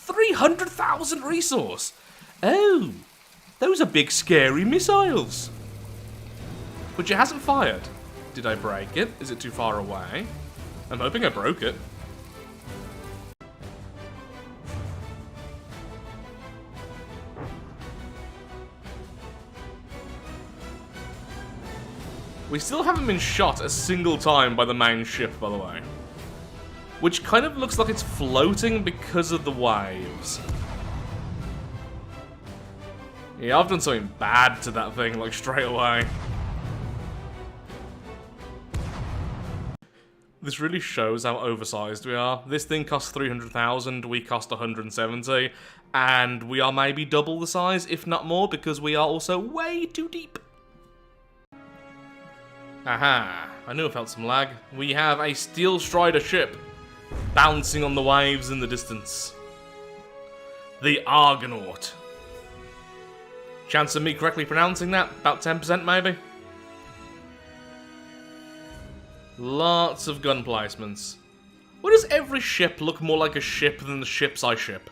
300,000 resource! Oh, those are big scary missiles. Which it hasn't fired. Did I break it? Is it too far away? I'm hoping I broke it. We still haven't been shot a single time by the main ship, by the way. Which kind of looks like it's floating because of the waves. Yeah, I've done something bad to that thing, like, straight away. This really shows how oversized we are. This thing costs 300,000, we cost 170, and we are maybe double the size, if not more, because we are also way too deep. Aha, I knew I felt some lag. We have a Steel Strider ship, bouncing on the waves in the distance. The Argonaut. Chance of me correctly pronouncing that? About 10% maybe? Lots of gun placements. Why does every ship look more like a ship than the ships I ship?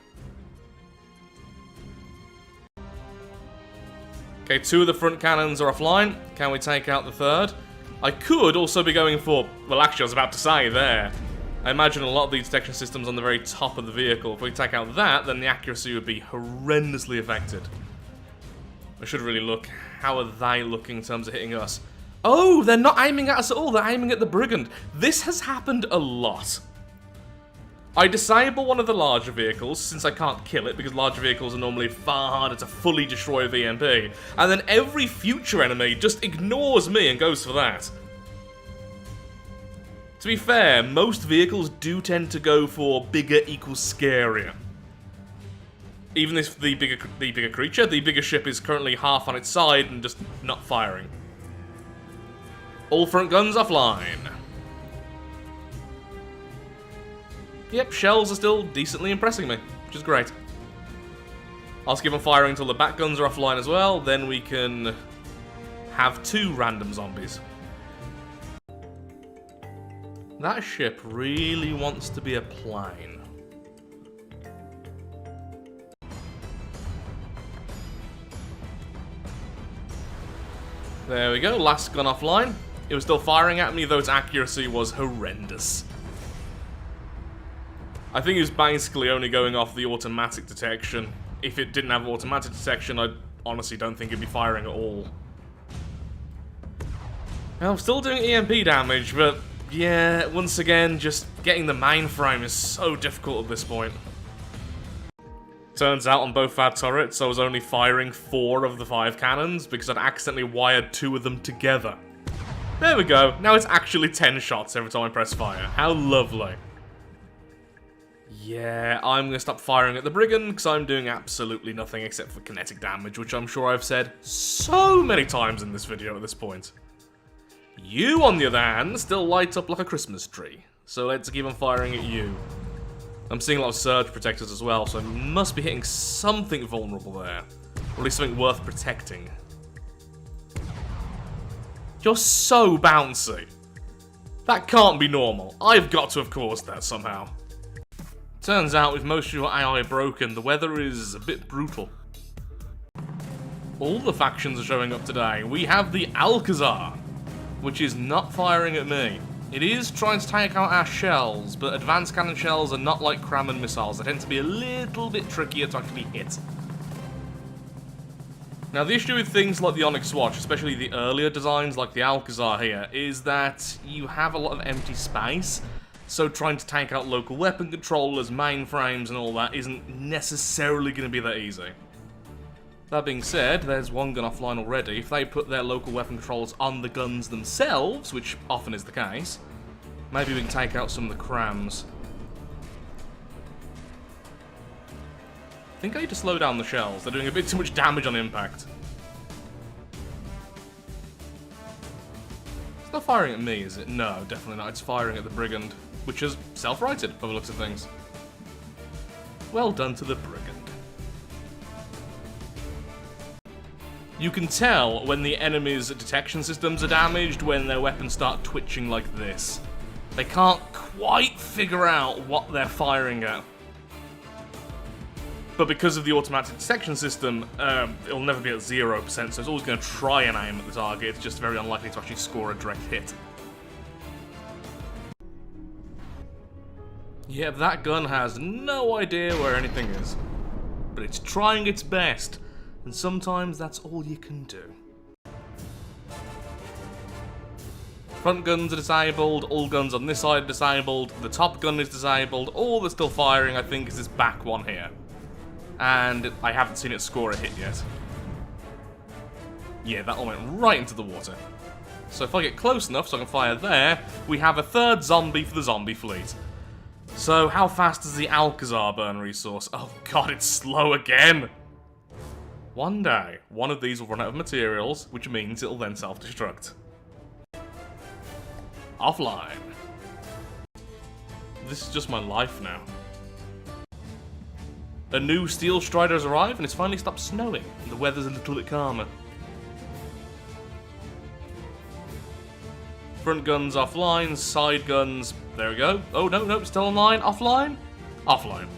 Okay, 2 of the front cannons are offline. Can we take out the third? I could also be going for... Well, actually, I was about to say there. I imagine a lot of these detection systems on the very top of the vehicle. If we take out that, then the accuracy would be horrendously affected. I should really look. How are they looking in terms of hitting us? Oh, they're not aiming at us at all. They're aiming at the Brigand. This has happened a lot. I disable one of the larger vehicles, since I can't kill it, because larger vehicles are normally far harder to fully destroy with EMP, and then every future enemy just ignores me and goes for that. To be fair, most vehicles do tend to go for bigger equals scarier. Even if the bigger creature, the bigger ship is currently half on its side and just not firing. All front guns offline. Yep, shells are still decently impressing me, which is great. I'll just keep on firing until the back guns are offline as well, then we can have 2 random zombies. That ship really wants to be a plane. There we go, last gun offline. It was still firing at me, though its accuracy was horrendous. I think it was basically only going off the automatic detection. If it didn't have automatic detection, I honestly don't think it'd be firing at all. Now, I'm still doing EMP damage, but yeah, once again, just getting the mainframe is so difficult at this point. Turns out on both our turrets, I was only firing 4 of the 5 cannons because I'd accidentally wired 2 of them together. There we go, now it's actually 10 shots every time I press fire. How lovely. Yeah, I'm going to stop firing at the Brigand because I'm doing absolutely nothing except for kinetic damage, which I'm sure I've said so many times in this video at this point. You, on the other hand, still light up like a Christmas tree, so let's keep on firing at you. I'm seeing a lot of surge protectors as well, so I must be hitting something vulnerable there. Or at least something worth protecting. You're so bouncy. That can't be normal. I've got to have caused that somehow. Turns out with most of your AI broken, the weather is a bit brutal. All the factions are showing up today. We have the Alcazar, which is not firing at me. It is trying to take out our shells, but advanced cannon shells are not like CRAM and missiles. They tend to be a little bit trickier to actually hit. Now, the issue with things like the Onyx Watch, especially the earlier designs like the Alcazar here, is that you have a lot of empty space, so trying to take out local weapon controllers, mainframes and all that isn't necessarily going to be that easy. That being said, there's one gun offline already. If they put their local weapon controls on the guns themselves, which often is the case, maybe we can take out some of the CRAMs. I think I need to slow down the shells. They're doing a bit too much damage on impact. It's not firing at me, is it? No, definitely not. It's firing at the Brigand, which is self-righted by the looks of things. Well done to the Brigand. You can tell when the enemy's detection systems are damaged when their weapons start twitching like this. They can't quite figure out what they're firing at. But because of the automatic detection system, it'll never be at 0%, so it's always going to try and aim at the target. It's just very unlikely to actually score a direct hit. Yeah, that gun has no idea where anything is. But it's trying its best. And sometimes that's all you can do. Front guns are disabled, all guns on this side are disabled, the top gun is disabled, all that's still firing I think is this back one here. And I haven't seen it score a hit yet. Yeah, that all went right into the water. So if I get close enough so I can fire there, we have a third zombie for the zombie fleet. So how fast does the Alcazar burn resource? Oh god, it's slow again! One day, one of these will run out of materials, which means it'll then self-destruct. Offline. This is just my life now. A new Steel Strider has arrived and it's finally stopped snowing, and the weather's a little bit calmer. Front guns offline, side guns, there we go. Oh no, still online, offline? Offline.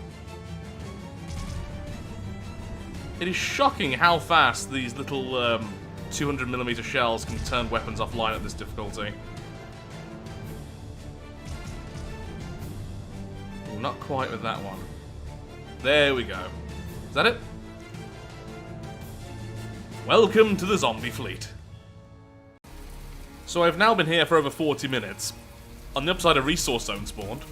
It is shocking how fast these little 200mm shells can turn weapons offline at this difficulty. Well, not quite with that one. There we go. Is that it? Welcome to the zombie fleet. So I've now been here for over 40 minutes. On the upside, a resource zone spawned.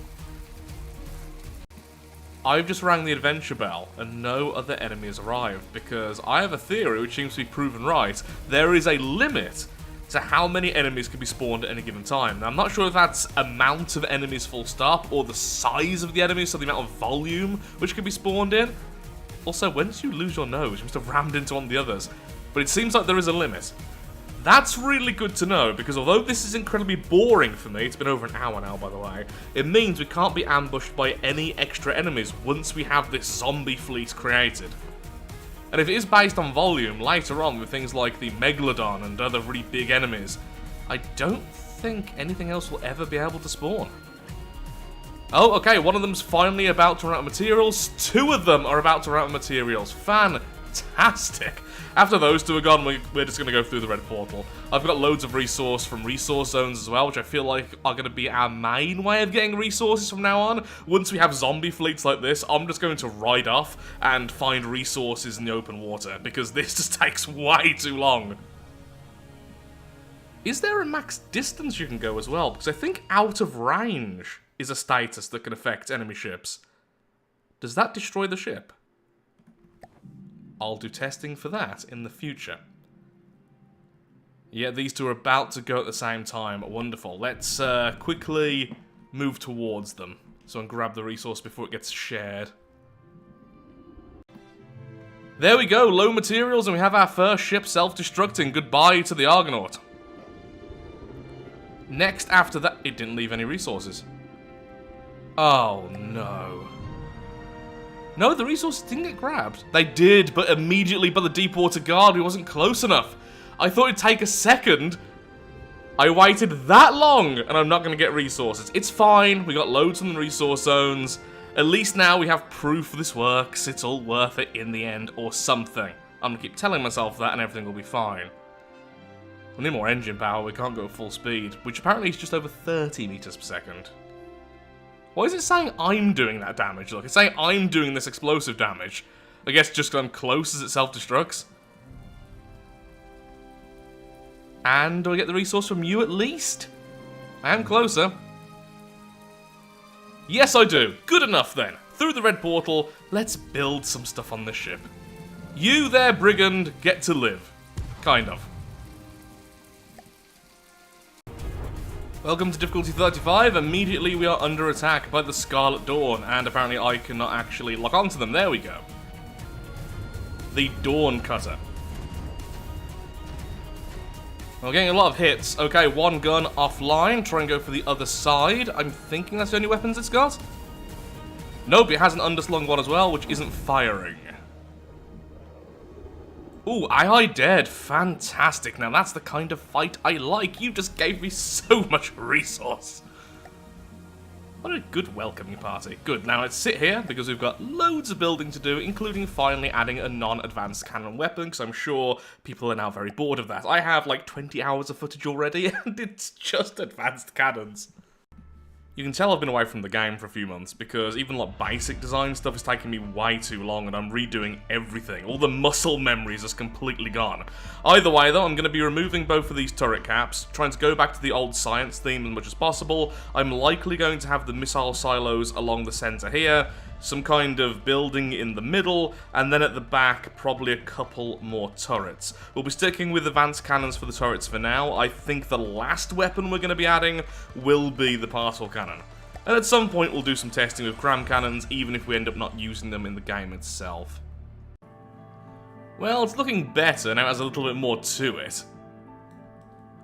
I've just rang the adventure bell, and no other enemies arrived, because I have a theory which seems to be proven right. There is a limit to how many enemies can be spawned at any given time. Now, I'm not sure if that's amount of enemies full stop, or the size of the enemies, so the amount of volume which can be spawned in. Also, when did you lose your nose? You must have rammed into one of the others. But it seems like there is a limit. That's really good to know, because although this is incredibly boring for me, it's been over an hour now, by the way, it means we can't be ambushed by any extra enemies once we have this zombie fleet created. And if it is based on volume, later on with things like the Megalodon and other really big enemies, I don't think anything else will ever be able to spawn. Oh, okay, one of them's finally about to run out of materials. 2 of them are about to run out of materials. Fantastic. fantastic. After those two are gone, we're just going to go through the red portal. I've got loads of resource from resource zones as well, which I feel like are going to be our main way of getting resources from now on. Once we have zombie fleets like this, I'm just going to ride off and find resources in the open water, because this just takes way too long. Is there a max distance you can go as well? Because I think out of range is a status that can affect enemy ships. Does that destroy the ship? I'll do testing for that in the future. Yeah, these two are about to go at the same time. Wonderful. Let's quickly move towards them so I can grab the resource before it gets shared. There we go, low materials, and we have our first ship self-destructing. Goodbye to the Argonaut. Next after that, it didn't leave any resources. Oh no. No, the resources didn't get grabbed. They did, but immediately by the Deepwater Guard, we wasn't close enough. I thought it'd take a second. I waited that long, and I'm not going to get resources. It's fine, we got loads from the resource zones. At least now we have proof this works. It's all worth it in the end, or something. I'm going to keep telling myself that, and everything will be fine. We need more engine power, we can't go full speed, which apparently is just over 30 meters per second. Why is it saying I'm doing that damage? Look, it's saying I'm doing this explosive damage. I guess just because I'm close as it self-destructs. And do I get the resource from you at least? I am closer. Yes, I do. Good enough then. Through the red portal, let's build some stuff on this ship. You there, brigand, get to live. Kind of. Welcome to difficulty 35. Immediately we are under attack by the Scarlet Dawn, and apparently I cannot actually lock onto them. There we go. The Dawn Cutter. We're getting a lot of hits. Okay, one gun offline. Try and go for the other side. I'm thinking that's the only weapons it's got. Nope, it has an underslung one as well, which isn't firing. Ooh, I dead. Fantastic. Now that's the kind of fight I like. You just gave me so much resource. What a good welcoming party. Good, now let's sit here, because we've got loads of building to do, including finally adding a non-advanced cannon weapon, because I'm sure people are now very bored of that. I have like 20 hours of footage already, and it's just advanced cannons. You can tell I've been away from the game for a few months, because even like basic design stuff is taking me way too long, and I'm redoing everything. All the muscle memory is just completely gone. Either way though, I'm going to be removing both of these turret caps, trying to go back to the old science theme as much as possible. I'm likely going to have the missile silos along the centre here, some kind of building in the middle, and then at the back, probably a couple more turrets. We'll be sticking with advanced cannons for the turrets for now. I think the last weapon we're going to be adding will be the particle cannon. And at some point, we'll do some testing with CRAM cannons, even if we end up not using them in the game itself. Well, it's looking better, now it has a little bit more to it.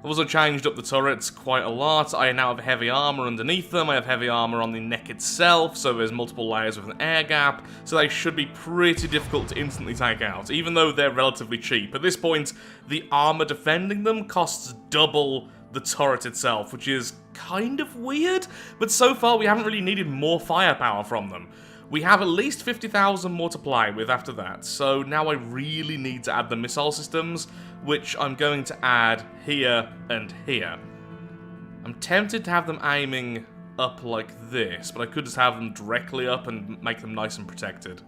I've also changed up the turrets quite a lot. I now have heavy armor underneath them. I have heavy armor on the neck itself, so there's multiple layers with an air gap, so they should be pretty difficult to instantly take out, even though they're relatively cheap. At this point, the armor defending them costs double the turret itself, which is kind of weird, but so far we haven't really needed more firepower from them. We have at least 50,000 more to play with after that, so now I really need to add the missile systems, which I'm going to add here and here. I'm tempted to have them aiming up like this, but I could just have them directly up and make them nice and protected.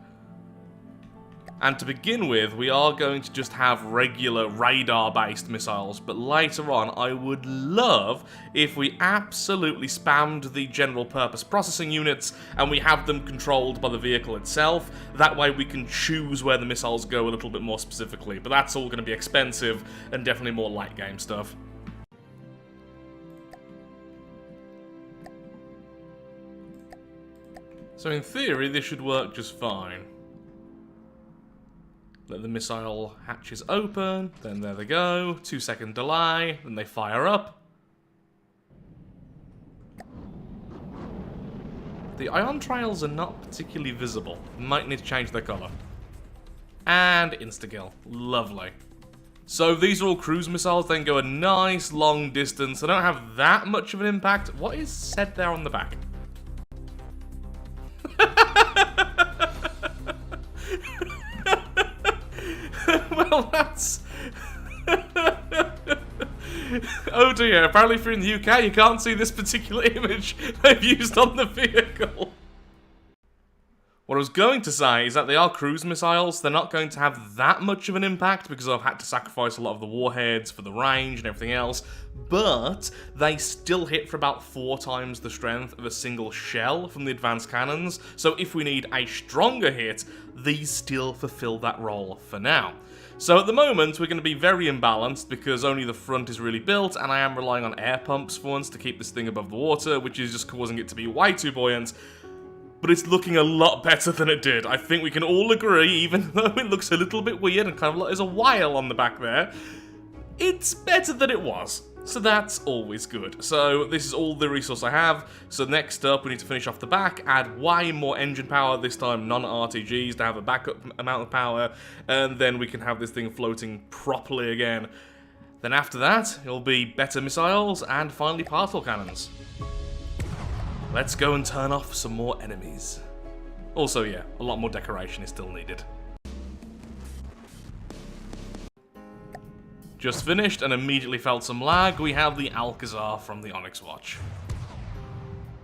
And to begin with, we are going to just have regular radar-based missiles, but later on, I would love if we absolutely spammed the general-purpose processing units, and we have them controlled by the vehicle itself. That way we can choose where the missiles go a little bit more specifically, but that's all going to be expensive, and definitely more late-game stuff. So in theory, this should work just fine. Let the missile hatches open, then there they go, 2-second delay, then they fire up. The ion trails are not particularly visible, might need to change their colour. And insta-kill, lovely. So these are all cruise missiles, they can go a nice long distance, they don't have that much of an impact. What is said there on the back? Well, that's... Oh dear, apparently if you're in the UK you can't see this particular image they've used on the vehicle. What I was going to say is that they are cruise missiles. They're not going to have that much of an impact because I've had to sacrifice a lot of the warheads for the range and everything else, but they still hit for about 4 times the strength of a single shell from the advanced cannons, so if we need a stronger hit, these still fulfill that role for now. So at the moment, we're going to be very imbalanced because only the front is really built, and I am relying on air pumps for once to keep this thing above the water, which is just causing it to be way too buoyant. But it's looking a lot better than it did. I think we can all agree, even though it looks a little bit weird and kind of like there's a whale on the back there, it's better than it was. So that's always good. So this is all the resource I have. So next up, we need to finish off the back, add way more engine power, this time non-RTGs to have a backup amount of power, and then we can have this thing floating properly again. Then after that, it'll be better missiles and finally particle cannons. Let's go and turn off some more enemies. Also, yeah, a lot more decoration is still needed. Just finished and immediately felt some lag. We have the Alcazar from the Onyx Watch.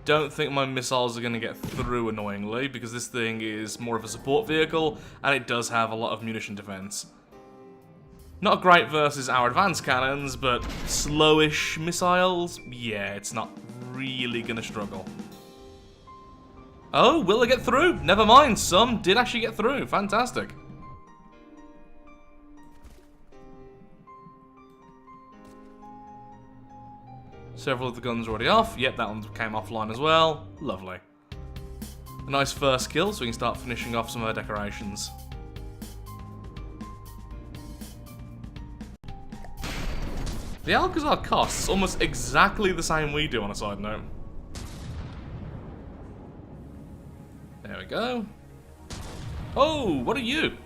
Don't think my missiles are going to get through annoyingly because this thing is more of a support vehicle and it does have a lot of munition defense. Not great versus our advanced cannons, but slowish missiles, yeah, it's not really gonna struggle. Oh, will they get through? Never mind, some did actually get through. Fantastic. Several of the guns are already off. Yep, that one came offline as well. Lovely. A nice first kill, so we can start finishing off some of our decorations. The Alcazar costs almost exactly the same we do on a side note. There we go. Oh, what are you?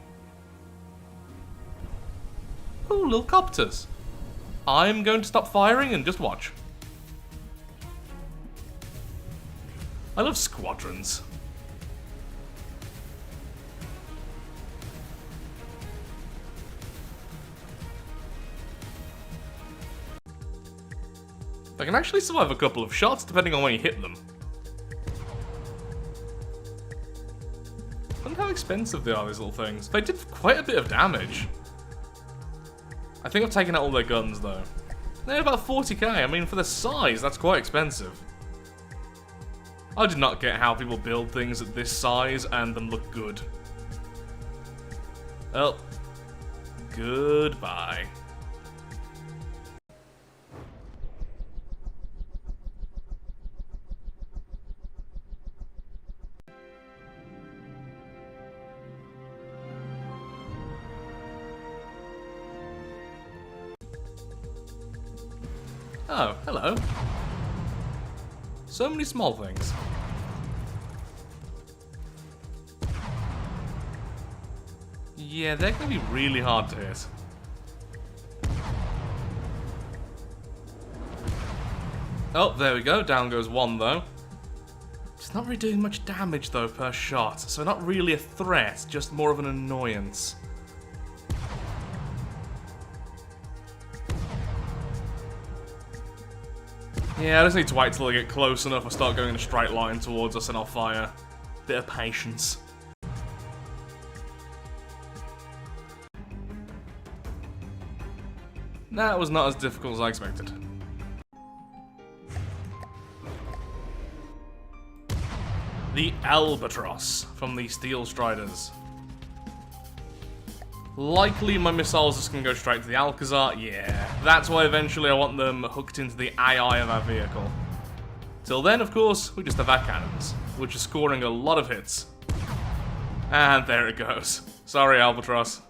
Oh, little copters. I'm going to stop firing and just watch. I love squadrons. They can actually survive a couple of shots depending on when you hit them. I wonder how expensive they are, these little things. They did quite a bit of damage. I think I've taken out all their guns though. They're about 40k, I mean for the size that's quite expensive. I did not get how people build things at this size and them look good. Well, goodbye. Oh, hello. So many small things. Yeah, they're gonna be really hard to hit. Oh, there we go. Down goes one, though. It's not really doing much damage, though, per shot. So not really a threat, just more of an annoyance. Yeah, I just need to wait till I get close enough and start going in a straight line towards us and I'll fire. Bit of patience. That was not as difficult as I expected. The Albatross from the Steel Striders. Likely my missiles just gonna go straight to the Alcazar. Yeah, that's why eventually I want them hooked into the AI of our vehicle. Till then, of course, we just have our cannons, which are scoring a lot of hits. And there it goes. Sorry, Albatross.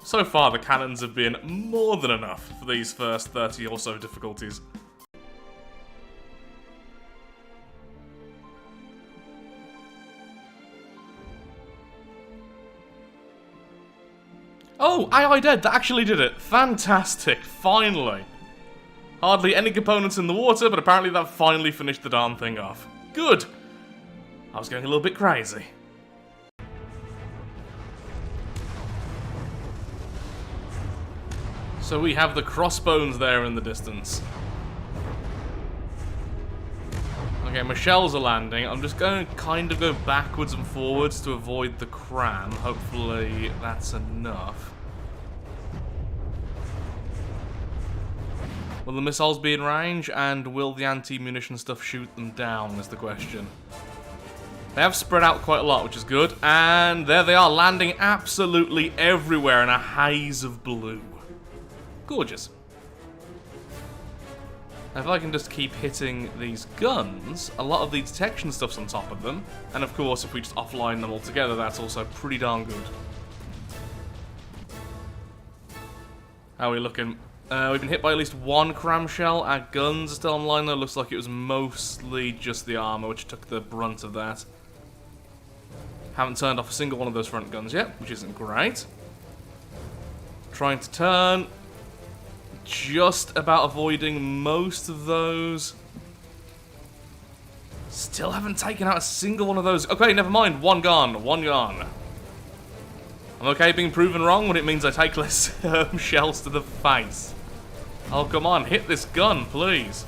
So far, the cannons have been more than enough for these first 30 or so difficulties. Oh, AI dead, that actually did it. Fantastic, finally. Hardly any components in the water, but apparently that finally finished the darn thing off. Good. I was going a little bit crazy. So we have the Crossbones there in the distance. Okay, my shells are landing. I'm just going to kind of go backwards and forwards to avoid the CRAM. Hopefully that's enough. Will the missiles be in range, and will the anti-munition stuff shoot them down, is the question. They have spread out quite a lot, which is good. And there they are, landing absolutely everywhere in a haze of blue. Gorgeous. If I can just keep hitting these guns, a lot of the detection stuff's on top of them. And of course, if we just offline them altogether, that's also pretty darn good. How are we looking? We've been hit by at least one CRAM shell. Our guns are still online though. Looks like it was mostly just the armor which took the brunt of that. Haven't turned off a single one of those front guns yet, which isn't great. Trying to turn. Just about avoiding most of those. Still haven't taken out a single one of those. Okay, never mind. One gone. One gone. I'm okay being proven wrong when it means I take less shells to the face. Oh, come on. Hit this gun, please.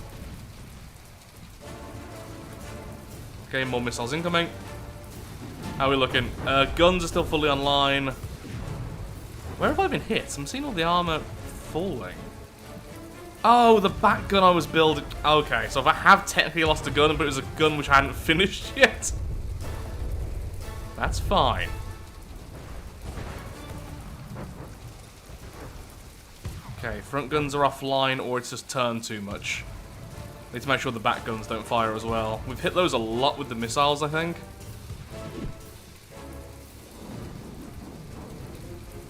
Okay, more missiles incoming. How are we looking? Guns are still fully online. Where have I been hit? I'm seeing all the armor falling. Oh, the back gun I was building. Okay, so if I have technically lost a gun, but it was a gun which I hadn't finished yet. That's fine. Okay, front guns are offline, or it's just turned too much. Need to make sure the back guns don't fire as well. We've hit those a lot with the missiles, I think.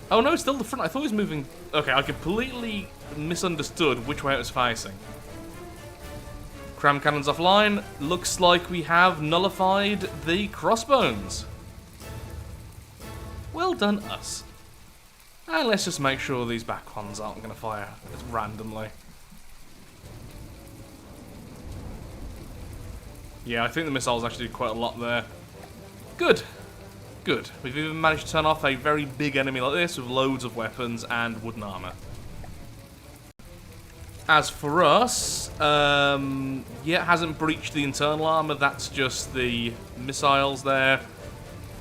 Oh no, it's still the front. I thought it was moving. Okay, I completely misunderstood which way it was facing. CRAM cannons offline. Looks like we have nullified the Crossbones. Well done, us. And let's just make sure these back ones aren't going to fire randomly. Yeah, I think the missiles actually did quite a lot there. Good. Good. We've even managed to turn off a very big enemy like this with loads of weapons and wooden armor. As for us, yeah, it hasn't breached the internal armor. That's just the missiles there.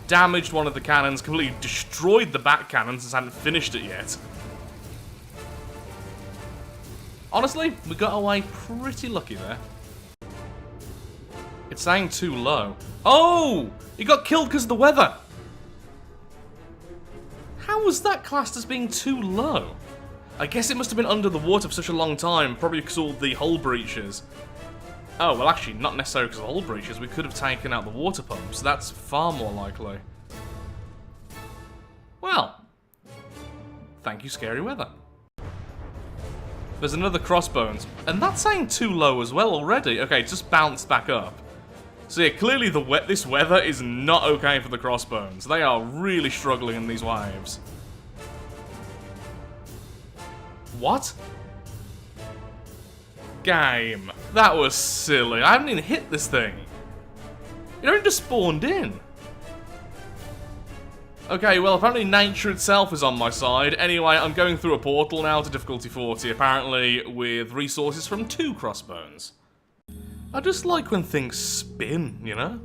Damaged one of the cannons, completely destroyed the back cannon since I hadn't finished it yet. Honestly, we got away pretty lucky there. It's saying too low. Oh! He got killed because of the weather! How was that classed as being too low? I guess it must have been under the water for such a long time, probably because of all the hull breaches. Oh, well actually, not necessarily because of the hull breaches, we could have taken out the water pumps. That's far more likely. Well, thank you, scary weather. There's another Crossbones, and that's saying too low as well already. Okay, it just bounced back up. So yeah, clearly this weather is not okay for the Crossbones. They are really struggling in these waves. What? Game. That was silly. I haven't even hit this thing. It only just spawned in. Okay, well, apparently nature itself is on my side. Anyway, I'm going through a portal now to difficulty 40, apparently with resources from 2 Crossbones. I just like when things spin, you know?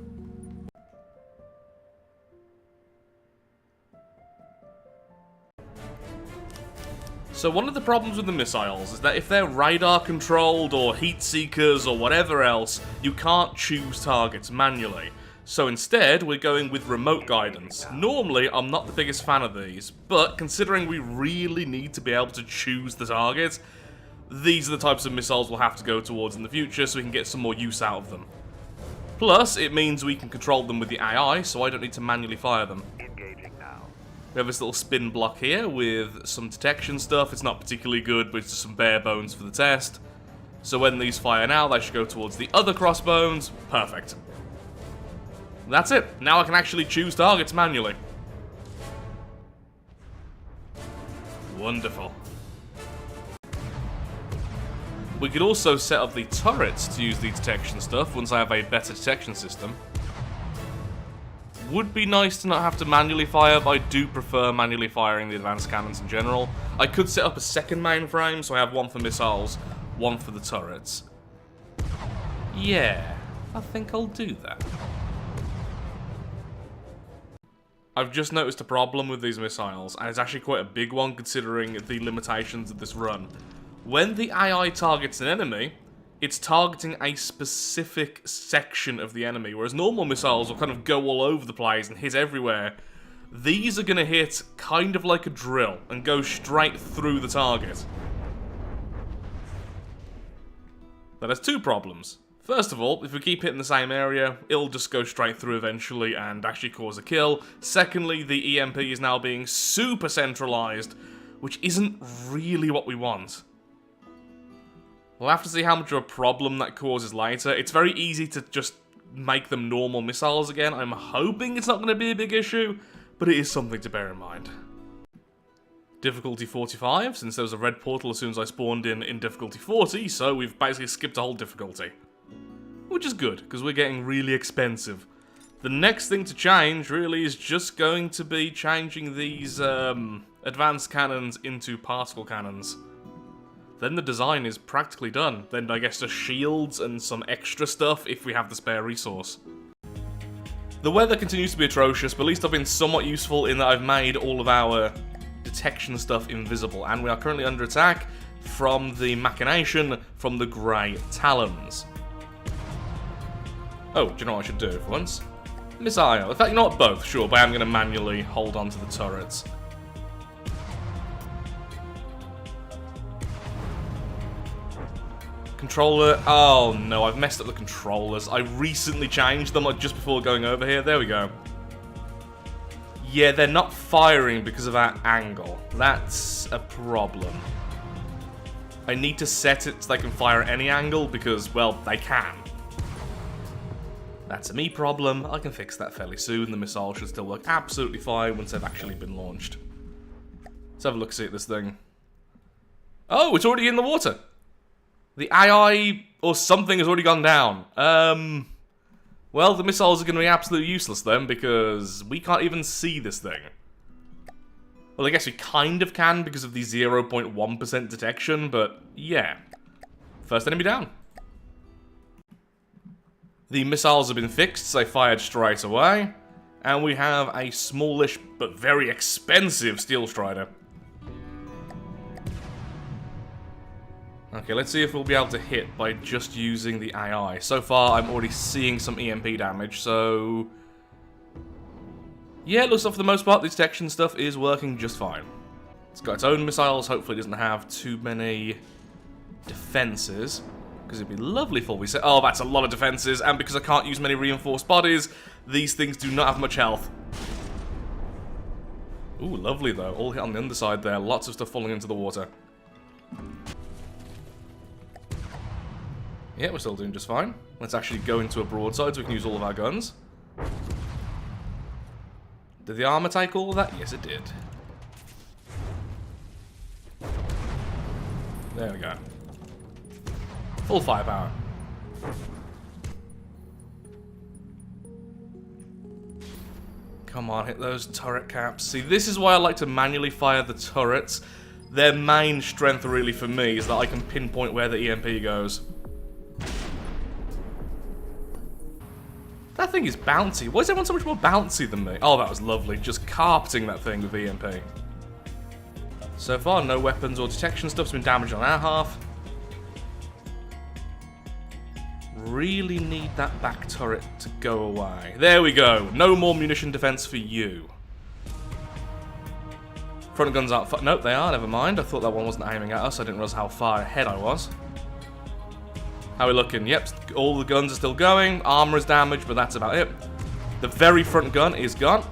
So one of the problems with the missiles is that if they're radar controlled or heat seekers or whatever else, you can't choose targets manually. So instead, we're going with remote guidance. Normally, I'm not the biggest fan of these, but considering we really need to be able to choose the target, these are the types of missiles we'll have to go towards in the future so we can get some more use out of them. Plus, it means we can control them with the AI, so I don't need to manually fire them. We have this little spin block here with some detection stuff. It's not particularly good, but it's just some bare bones for the test. So when these fire now, they should go towards the other Crossbones. Perfect. That's it. Now I can actually choose targets manually. Wonderful. We could also set up the turrets to use the detection stuff once I have a better detection system. Would be nice to not have to manually fire, but I do prefer manually firing the advanced cannons in general. I could set up a second mainframe, so I have one for missiles, one for the turrets. Yeah, I think I'll do that. I've just noticed a problem with these missiles, and it's actually quite a big one considering the limitations of this run. When the AI targets an enemy, it's targeting a specific section of the enemy, whereas normal missiles will kind of go all over the place and hit everywhere. These are going to hit kind of like a drill and go straight through the target. That has two problems. First of all, if we keep hitting the same area, it'll just go straight through eventually and actually cause a kill. Secondly, the EMP is now being super centralized, which isn't really what we want. We'll have to see how much of a problem that causes later. It's very easy to just make them normal missiles again. I'm hoping it's not going to be a big issue, but it is something to bear in mind. Difficulty 45, since there was a red portal as soon as I spawned in difficulty 40, so we've basically skipped a whole difficulty. Which is good, because we're getting really expensive. The next thing to change, really, is just going to be changing these advanced cannons into particle cannons. Then the design is practically done. Then I guess just shields and some extra stuff if we have the spare resource. The weather continues to be atrocious, but at least I've been somewhat useful in that I've made all of our detection stuff invisible, and we are currently under attack from the machination from the Grey Talons. Oh, do you know what I should do for once? Missile. In fact, not both, sure, but I am going to manually hold on to the turrets. Controller. Oh no, I've messed up the controllers. I recently changed them, like just before going over here. There we go. Yeah, they're not firing because of our angle. That's a problem. I need to set it so they can fire at any angle because, well, they can. That's a me problem. I can fix that fairly soon. The missile should still work absolutely fine once they've actually been launched. Let's have a look-see at this thing. Oh, it's already in the water. The AI or something has already gone down. Well, the missiles are going to be absolutely useless then because we can't even see this thing. Well, I guess we kind of can because of the 0.1% detection, but yeah. First enemy down. The missiles have been fixed, so they fired straight away. And we have a smallish but very expensive Steel Strider. Okay, let's see if we'll be able to hit by just using the AI. So far, I'm already seeing some EMP damage, so... yeah, it looks like for the most part, the detection stuff is working just fine. It's got its own missiles, hopefully it doesn't have too many defenses. Because it'd be lovely if we say, oh, that's a lot of defenses, and because I can't use many reinforced bodies, these things do not have much health. Ooh, lovely though. All hit on the underside there. Lots of stuff falling into the water. Yeah, we're still doing just fine. Let's actually go into a broadside so we can use all of our guns. Did the armor take all of that? Yes, it did. There we go. Full firepower. Come on, hit those turret caps. See, this is why I like to manually fire the turrets. Their main strength, really, for me, is that I can pinpoint where the EMP goes. That thing is bouncy. Why is everyone so much more bouncy than me? Oh, that was lovely. Just carpeting that thing with EMP. So far, no weapons or detection stuff's been damaged on our half. Really need that back turret to go away. There we go. No more munition defense for you. Front guns aren't... nope, they are. Never mind. I thought that one wasn't aiming at us. I didn't realize how far ahead I was. How are we looking? Yep, all the guns are still going. Armor is damaged, but that's about it. The very front gun is gone.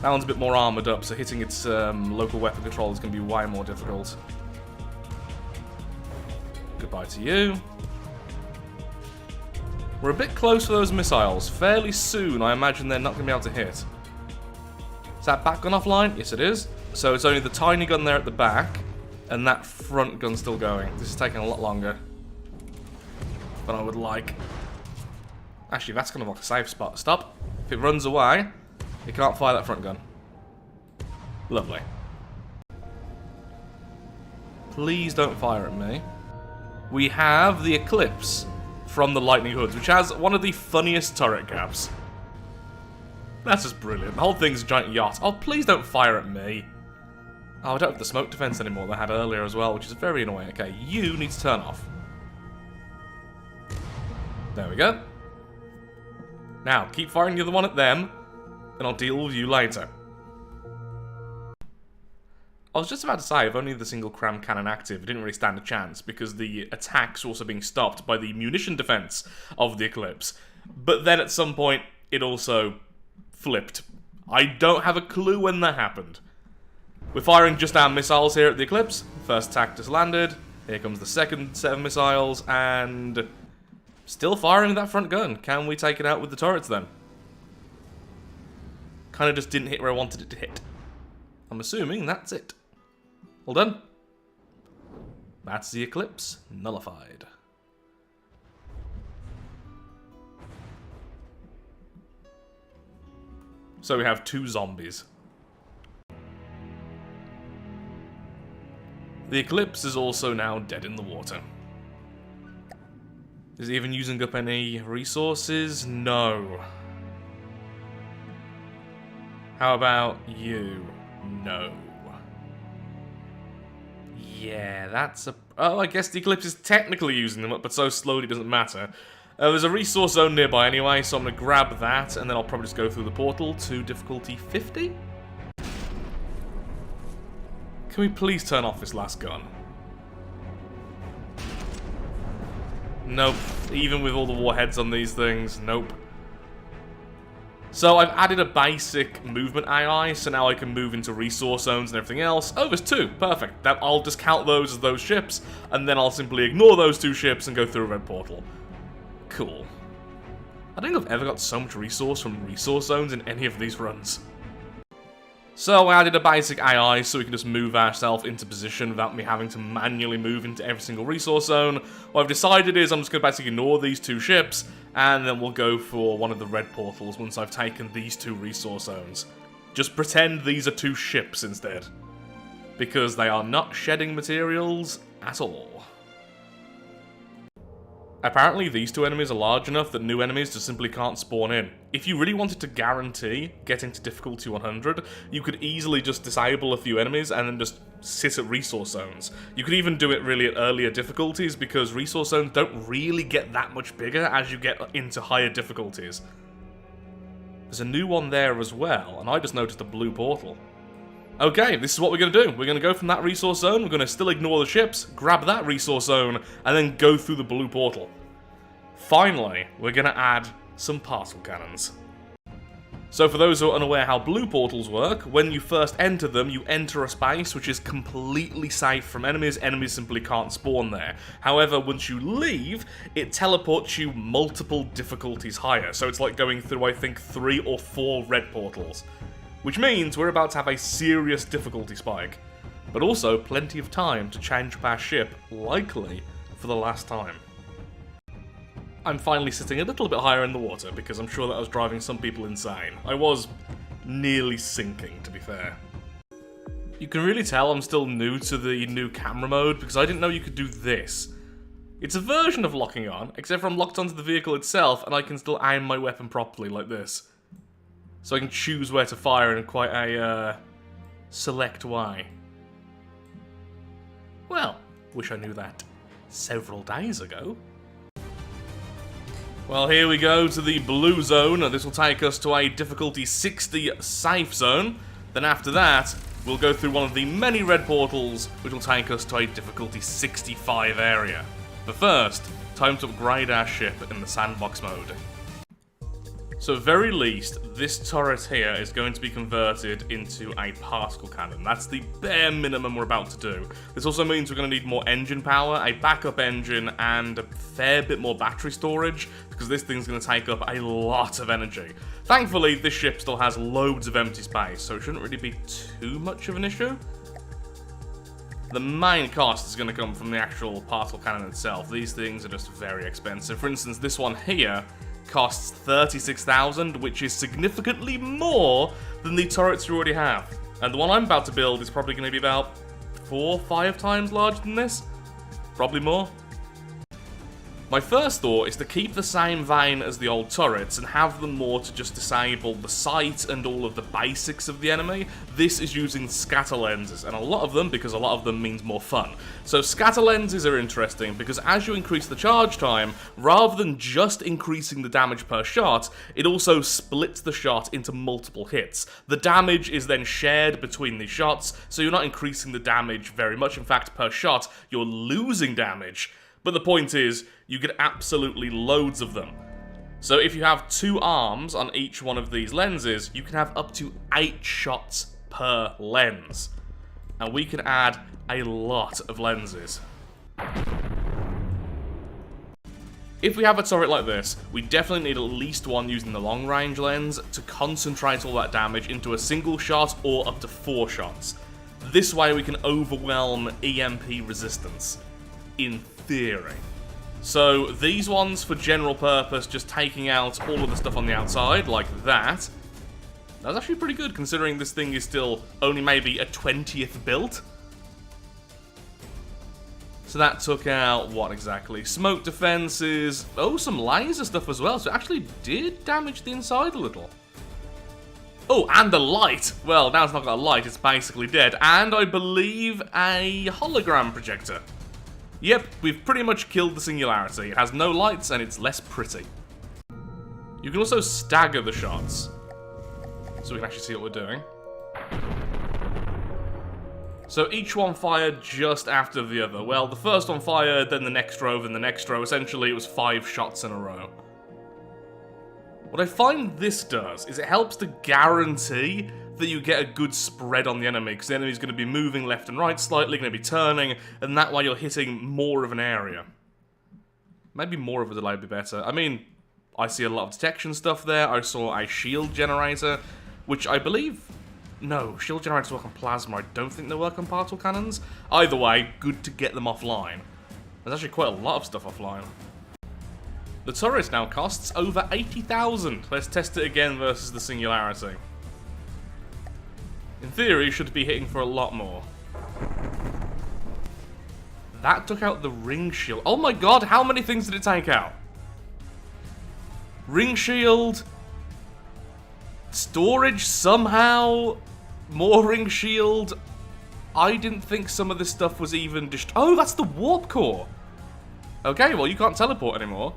That one's a bit more armored up, so hitting its local weapon control is going to be way more difficult. Goodbye to you. We're a bit close for those missiles. Fairly soon, I imagine they're not going to be able to hit. Is that back gun offline? Yes, it is. So it's only the tiny gun there at the back, and that front gun's still going. This is taking a lot longer than I would like. Actually, that's kind of like a safe spot. Stop. If it runs away, it can't fire that front gun. Lovely. Please don't fire at me. We have the Eclipse from the Lightning Hoods, which has one of the funniest turret gaps. That's just brilliant. The whole thing's a giant yacht. Oh, please don't fire at me. Oh, I don't have the smoke defense anymore that I had earlier as well, which is very annoying. Okay, you need to turn off. There we go. Now, keep firing the other one at them, and I'll deal with you later. I was just about to say, if only the single CRAM cannon active, it didn't really stand a chance, because the attacks were also being stopped by the munition defense of the Eclipse. But then at some point, it also flipped. I don't have a clue when that happened. We're firing just our missiles here at the Eclipse. First attack just landed. Here comes the second set of missiles, and still firing that front gun. Can we take it out with the turrets then? Kind of just didn't hit where I wanted it to hit. I'm assuming that's it. All done. That's the Eclipse nullified. So we have 2 zombies. The Eclipse is also now dead in the water. Is it even using up any resources? No. How about you? No. Yeah, that's a... Oh, I guess the Eclipse is technically using them up, but so slowly it doesn't matter. There's a resource zone nearby anyway, so I'm going to grab that, and then I'll probably just go through the portal to difficulty 50. Can we please turn off this last gun? Nope. Even with all the warheads on these things, nope. So I've added a basic movement AI, so now I can move into resource zones and everything else. Oh, there's 2. Perfect. I'll just count those as those ships, and then I'll simply ignore those 2 ships and go through a red portal. Cool. I don't think I've ever got so much resource from resource zones in any of these runs. So I added a basic AI so we can just move ourselves into position without me having to manually move into every single resource zone. What I've decided is I'm just going to basically ignore these 2 ships, and then we'll go for one of the red portals once I've taken these 2 resource zones. Just pretend these are 2 ships instead, because they are not shedding materials at all. Apparently these 2 enemies are large enough that new enemies just simply can't spawn in. If you really wanted to guarantee getting to difficulty 100, you could easily just disable a few enemies and then just sit at resource zones. You could even do it really at earlier difficulties, because resource zones don't really get that much bigger as you get into higher difficulties. There's a new one there as well, and I just noticed a blue portal. Okay, this is what we're going to do. We're going to go from that resource zone, we're going to still ignore the ships, grab that resource zone, and then go through the blue portal. Finally, we're going to add some particle cannons. So for those who are unaware how blue portals work, when you first enter them, you enter a space which is completely safe from enemies. Enemies simply can't spawn there. However, once you leave, it teleports you multiple difficulties higher. So it's like going through, I think, 3 or 4 red portals. Which means we're about to have a serious difficulty spike, but also plenty of time to change up our ship, likely for the last time. I'm finally sitting a little bit higher in the water, because I'm sure that I was driving some people insane. I was nearly sinking, to be fair. You can really tell I'm still new to the new camera mode, because I didn't know you could do this. It's a version of locking on, except for I'm locked onto the vehicle itself, and I can still aim my weapon properly, like this. So I can choose where to fire in quite a select way. Well, wish I knew that several days ago. Well, here we go to the blue zone. This will take us to a difficulty 60 safe zone. Then after that, we'll go through one of the many red portals, which will take us to a difficulty 65 area. But first, time to upgrade our ship in the sandbox mode. So at very least, this turret here is going to be converted into a particle cannon. That's the bare minimum we're about to do. This also means we're going to need more engine power, a backup engine, and a fair bit more battery storage, because this thing's going to take up a lot of energy. Thankfully, this ship still has loads of empty space, so it shouldn't really be too much of an issue. The main cost is going to come from the actual particle cannon itself. These things are just very expensive. For instance, this one here costs 36,000, which is significantly more than the turrets you already have. And the one I'm about to build is probably going to be about 4 or 5 times larger than this. Probably more. My first thought is to keep the same vein as the old turrets and have them more to just disable the sight and all of the basics of the enemy. This is using scatter lenses, and a lot of them, because a lot of them means more fun. So scatter lenses are interesting because as you increase the charge time, rather than just increasing the damage per shot, it also splits the shot into multiple hits. The damage is then shared between these shots, so you're not increasing the damage very much. In fact, per shot, you're losing damage. But the point is, you get absolutely loads of them. So if you have 2 arms on each one of these lenses, you can have up to 8 shots per lens. And we can add a lot of lenses. If we have a turret like this, we definitely need at least one using the long range lens to concentrate all that damage into a single shot or up to 4 shots. This way we can overwhelm EMP resistance. In theory. So these ones for general purpose, just taking out all of the stuff on the outside, like that. That's actually pretty good considering this thing is still only maybe a 20th built. So that took out, what exactly? Smoke defenses, oh, some laser stuff as well, so it actually did damage the inside a little. Oh, and the light! Well, now it's not got a light, it's basically dead. And I believe a hologram projector. Yep, we've pretty much killed the singularity. It has no lights and it's less pretty. You can also stagger the shots, so we can actually see what we're doing. So each one fired just after the other. Well, the first one fired, then the next row, then the next row. Essentially, it was 5 shots in a row. What I find this does is it helps to guarantee that you get a good spread on the enemy, because the enemy's going to be moving left and right slightly, going to be turning, and that way you're hitting more of an area. Maybe more of a delay would be better. I mean, I see a lot of detection stuff there. I saw a shield generator, which I believe... No, shield generators work on plasma. I don't think they work on particle cannons. Either way, good to get them offline. There's actually quite a lot of stuff offline. The turret now costs over 80,000. Let's test it again versus the singularity. In theory, should be hitting for a lot more. That took out the ring shield. Oh my god, how many things did it take out? Ring shield. Storage somehow. More ring shield. I didn't think some of this stuff was even... Oh, that's the warp core. Okay, well, you can't teleport anymore.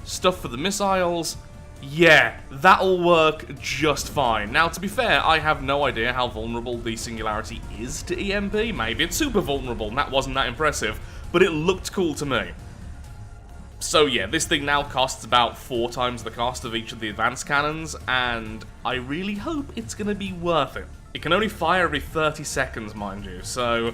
Stuff for the missiles. Yeah, that'll work just fine. Now, to be fair, I have no idea how vulnerable the singularity is to EMP. Maybe it's super vulnerable, and that wasn't that impressive, but it looked cool to me. So yeah, this thing now costs about 4 times the cost of each of the advanced cannons, and I really hope it's going to be worth it. It can only fire every 30 seconds, mind you, so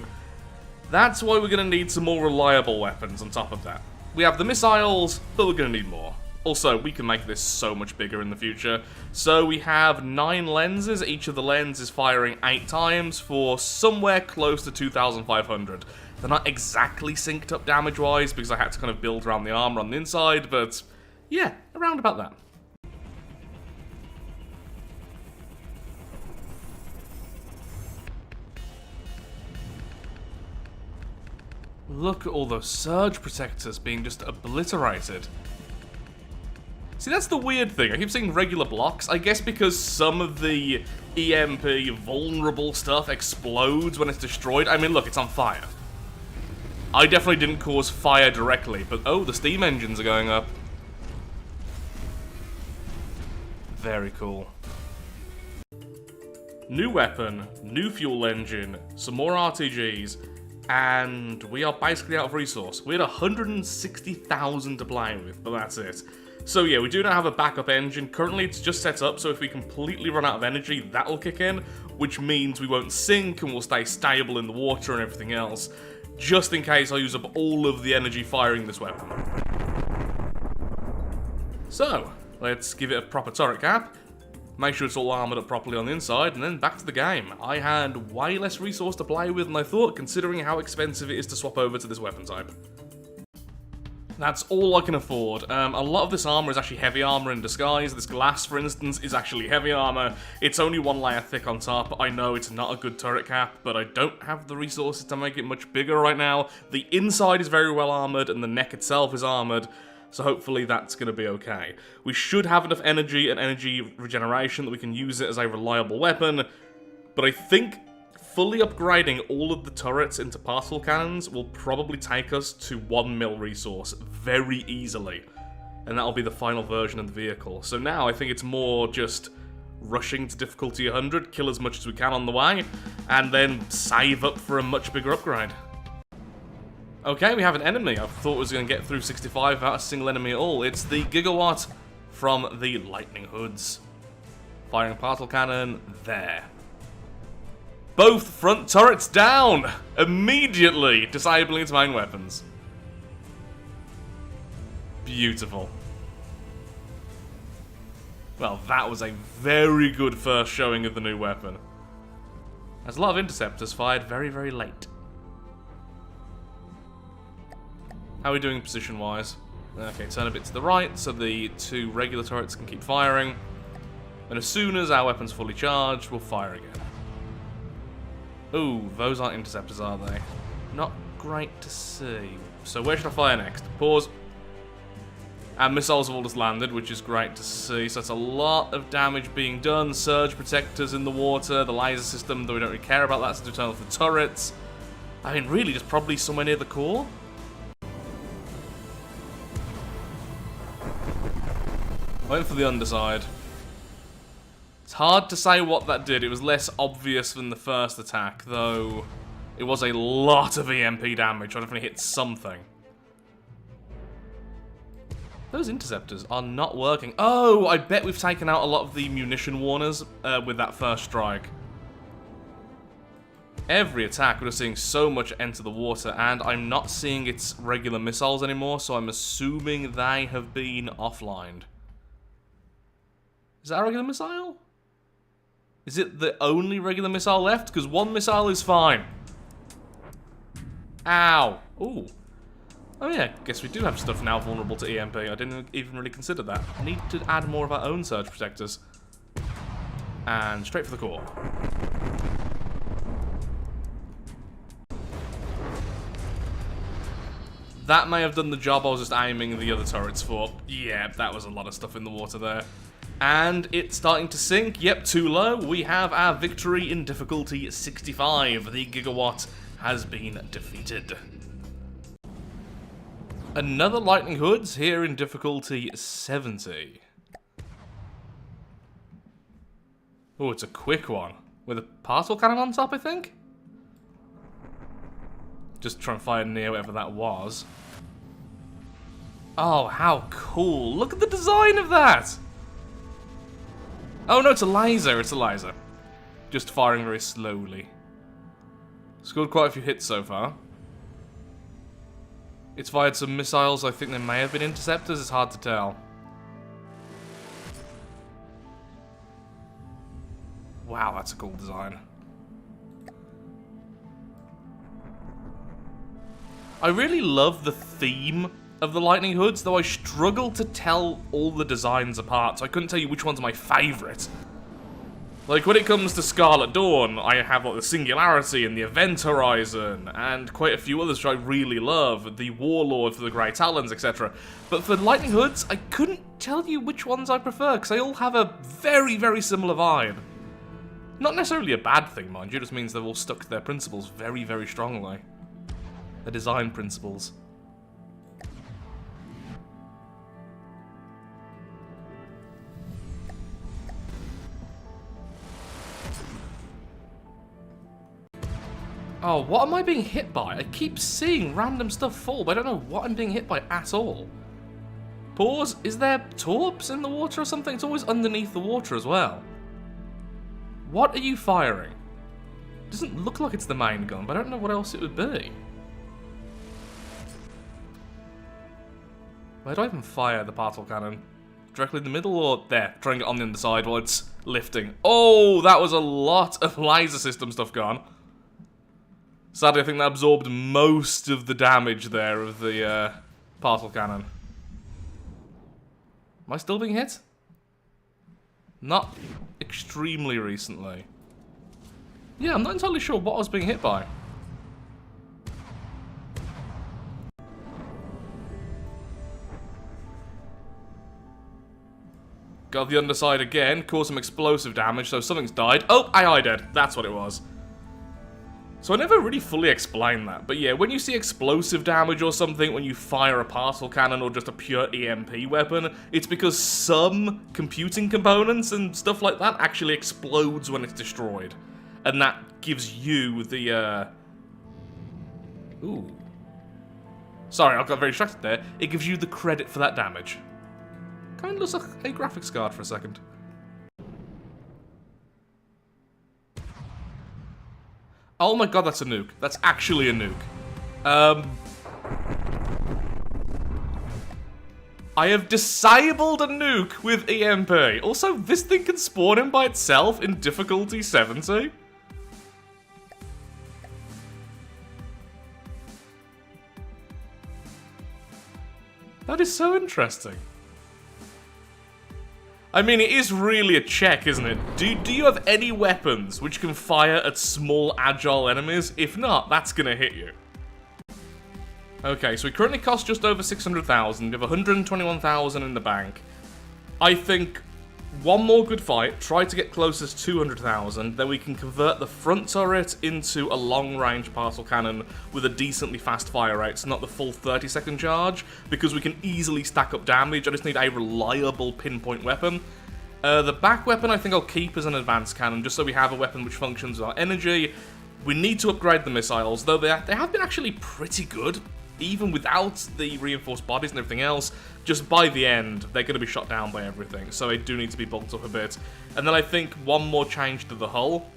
that's why we're going to need some more reliable weapons on top of that. We have the missiles, but we're going to need more. Also, we can make this so much bigger in the future. So we have 9 lenses. Each of the lenses is firing 8 times for somewhere close to 2,500. They're not exactly synced up damage-wise because I had to kind of build around the armor on the inside, but yeah, around about that. Look at all those surge protectors being just obliterated. See, that's the weird thing. I keep seeing regular blocks. I guess because some of the EMP vulnerable stuff explodes when it's destroyed. I mean, look, it's on fire. I definitely didn't cause fire directly, but oh, the steam engines are going up. Very cool. New weapon, new fuel engine, some more RTGs, and we are basically out of resource. We had 160,000 to play with, but that's it. So yeah, we do now have a backup engine. Currently it's just set up, so if we completely run out of energy, that'll kick in, which means we won't sink and we'll stay stable in the water and everything else, just in case I use up all of the energy firing this weapon. So, let's give it a proper turret cap, make sure it's all armored up properly on the inside, and then back to the game. I had way less resource to play with than I thought, considering how expensive it is to swap over to this weapon type. That's all I can afford. A lot of this armor is actually heavy armor in disguise. This glass, for instance, is actually heavy armor. It's only one layer thick on top. I know it's not a good turret cap, but I don't have the resources to make it much bigger right now. The inside is very well armored, and the neck itself is armored, so hopefully that's going to be okay. We should have enough energy and energy regeneration that we can use it as a reliable weapon, but I think fully upgrading all of the turrets into particle cannons will probably take us to 1 mil resource very easily. And that'll be the final version of the vehicle. So now I think it's more just rushing to difficulty 100, kill as much as we can on the way, and then save up for a much bigger upgrade. Okay, we have an enemy. I thought I was going to get through 65 without a single enemy at all. It's the Gigawatt from the Lightning Hoods. Firing particle cannon there. Both front turrets down! Immediately disabling its main weapons. Beautiful. Well, that was a very good first showing of the new weapon. There's a lot of interceptors fired very, very late. How are we doing position-wise? Okay, turn a bit to the right so the 2 regular turrets can keep firing. And as soon as our weapon's fully charged, we'll fire again. Ooh, those aren't interceptors, are they? Not great to see. So where should I fire next? Pause. And missiles have all just landed, which is great to see. So that's a lot of damage being done. Surge protectors in the water, the laser system, though we don't really care about that since we turn off the turrets. I mean, really, just probably somewhere near the core. Went for the underside. It's hard to say what that did. It was less obvious than the first attack, though it was a lot of EMP damage. I definitely hit something. Those interceptors are not working. Oh, I bet we've taken out a lot of the munition warners with that first strike. Every attack, we're seeing so much enter the water, and I'm not seeing its regular missiles anymore, so I'm assuming they have been offlined. Is that a regular missile? Is it the only regular missile left? Because 1 missile is fine. Ow. Ooh. Oh yeah, guess we do have stuff now vulnerable to EMP. I didn't even really consider that. I need to add more of our own surge protectors. And straight for the core. That may have done the job I was just aiming the other turrets for. Yeah, that was a lot of stuff in the water there. And it's starting to sink. Yep, too low. We have our victory in difficulty 65. The Gigawatt has been defeated. Another Lightning Hoods here in difficulty 70. Oh, it's a quick one. With a particle cannon on top, I think? Just trying to fire near whatever that was. Oh, how cool. Look at the design of that! Oh no, it's a laser, it's a laser. Just firing very slowly. Scored quite a few hits so far. It's fired some missiles, I think they may have been interceptors, it's hard to tell. Wow, that's a cool design. I really love the theme of the Lightning Hoods, though I struggle to tell all the designs apart, so I couldn't tell you which one's my favourite. Like, when it comes to Scarlet Dawn, I have like the Singularity and the Event Horizon, and quite a few others which I really love, the Warlord for the Grey Talons, etc. But for Lightning Hoods, I couldn't tell you which ones I prefer, because they all have a very, very similar vibe. Not necessarily a bad thing, mind you, it just means they've all stuck to their principles very, very strongly. Their design principles. Oh, what am I being hit by? I keep seeing random stuff fall, but I don't know what I'm being hit by at all. Pause. Is there torps in the water or something? It's always underneath the water as well. What are you firing? Doesn't look like it's the main gun, but I don't know what else it would be. Where do I even fire the particle cannon? Directly in the middle or there? Trying it on the underside while it's lifting. Oh, that was a lot of laser system stuff gone. Sadly, I think that absorbed most of the damage there of the particle cannon. Am I still being hit? Not extremely recently. Yeah, I'm not entirely sure what I was being hit by. Got the underside again, caused some explosive damage, so something's died. Oh, I dead. That's what it was. So I never really fully explained that, but yeah, when you see explosive damage or something, when you fire a particle cannon or just a pure EMP weapon, it's because some computing components and stuff like that actually explodes when it's destroyed. And that gives you the, Ooh. Sorry, I got very distracted there. It gives you the credit for that damage. Kind of looks like a graphics card for a second. Oh my god, that's a nuke. That's actually a nuke. I have disabled a nuke with EMP. Also, this thing can spawn in by itself in difficulty 70. That is so interesting. I mean, it is really a check, isn't it? Do you have any weapons which can fire at small, agile enemies? If not, that's gonna hit you. Okay, so we currently cost just over 600,000. We have 121,000 in the bank. I think one more good fight, try to get close as 200,000, then we can convert the front turret into a long-range particle cannon with a decently fast fire rate, so not the full 30-second charge, because we can easily stack up damage. I just need a reliable pinpoint weapon. The back weapon I think I'll keep as an advanced cannon, just so we have a weapon which functions with our energy. We need to upgrade the missiles, though they have been actually pretty good, even without the reinforced bodies and everything else. Just by the end, they're going to be shot down by everything, so they do need to be bulked up a bit. And then I think one more change to the hull.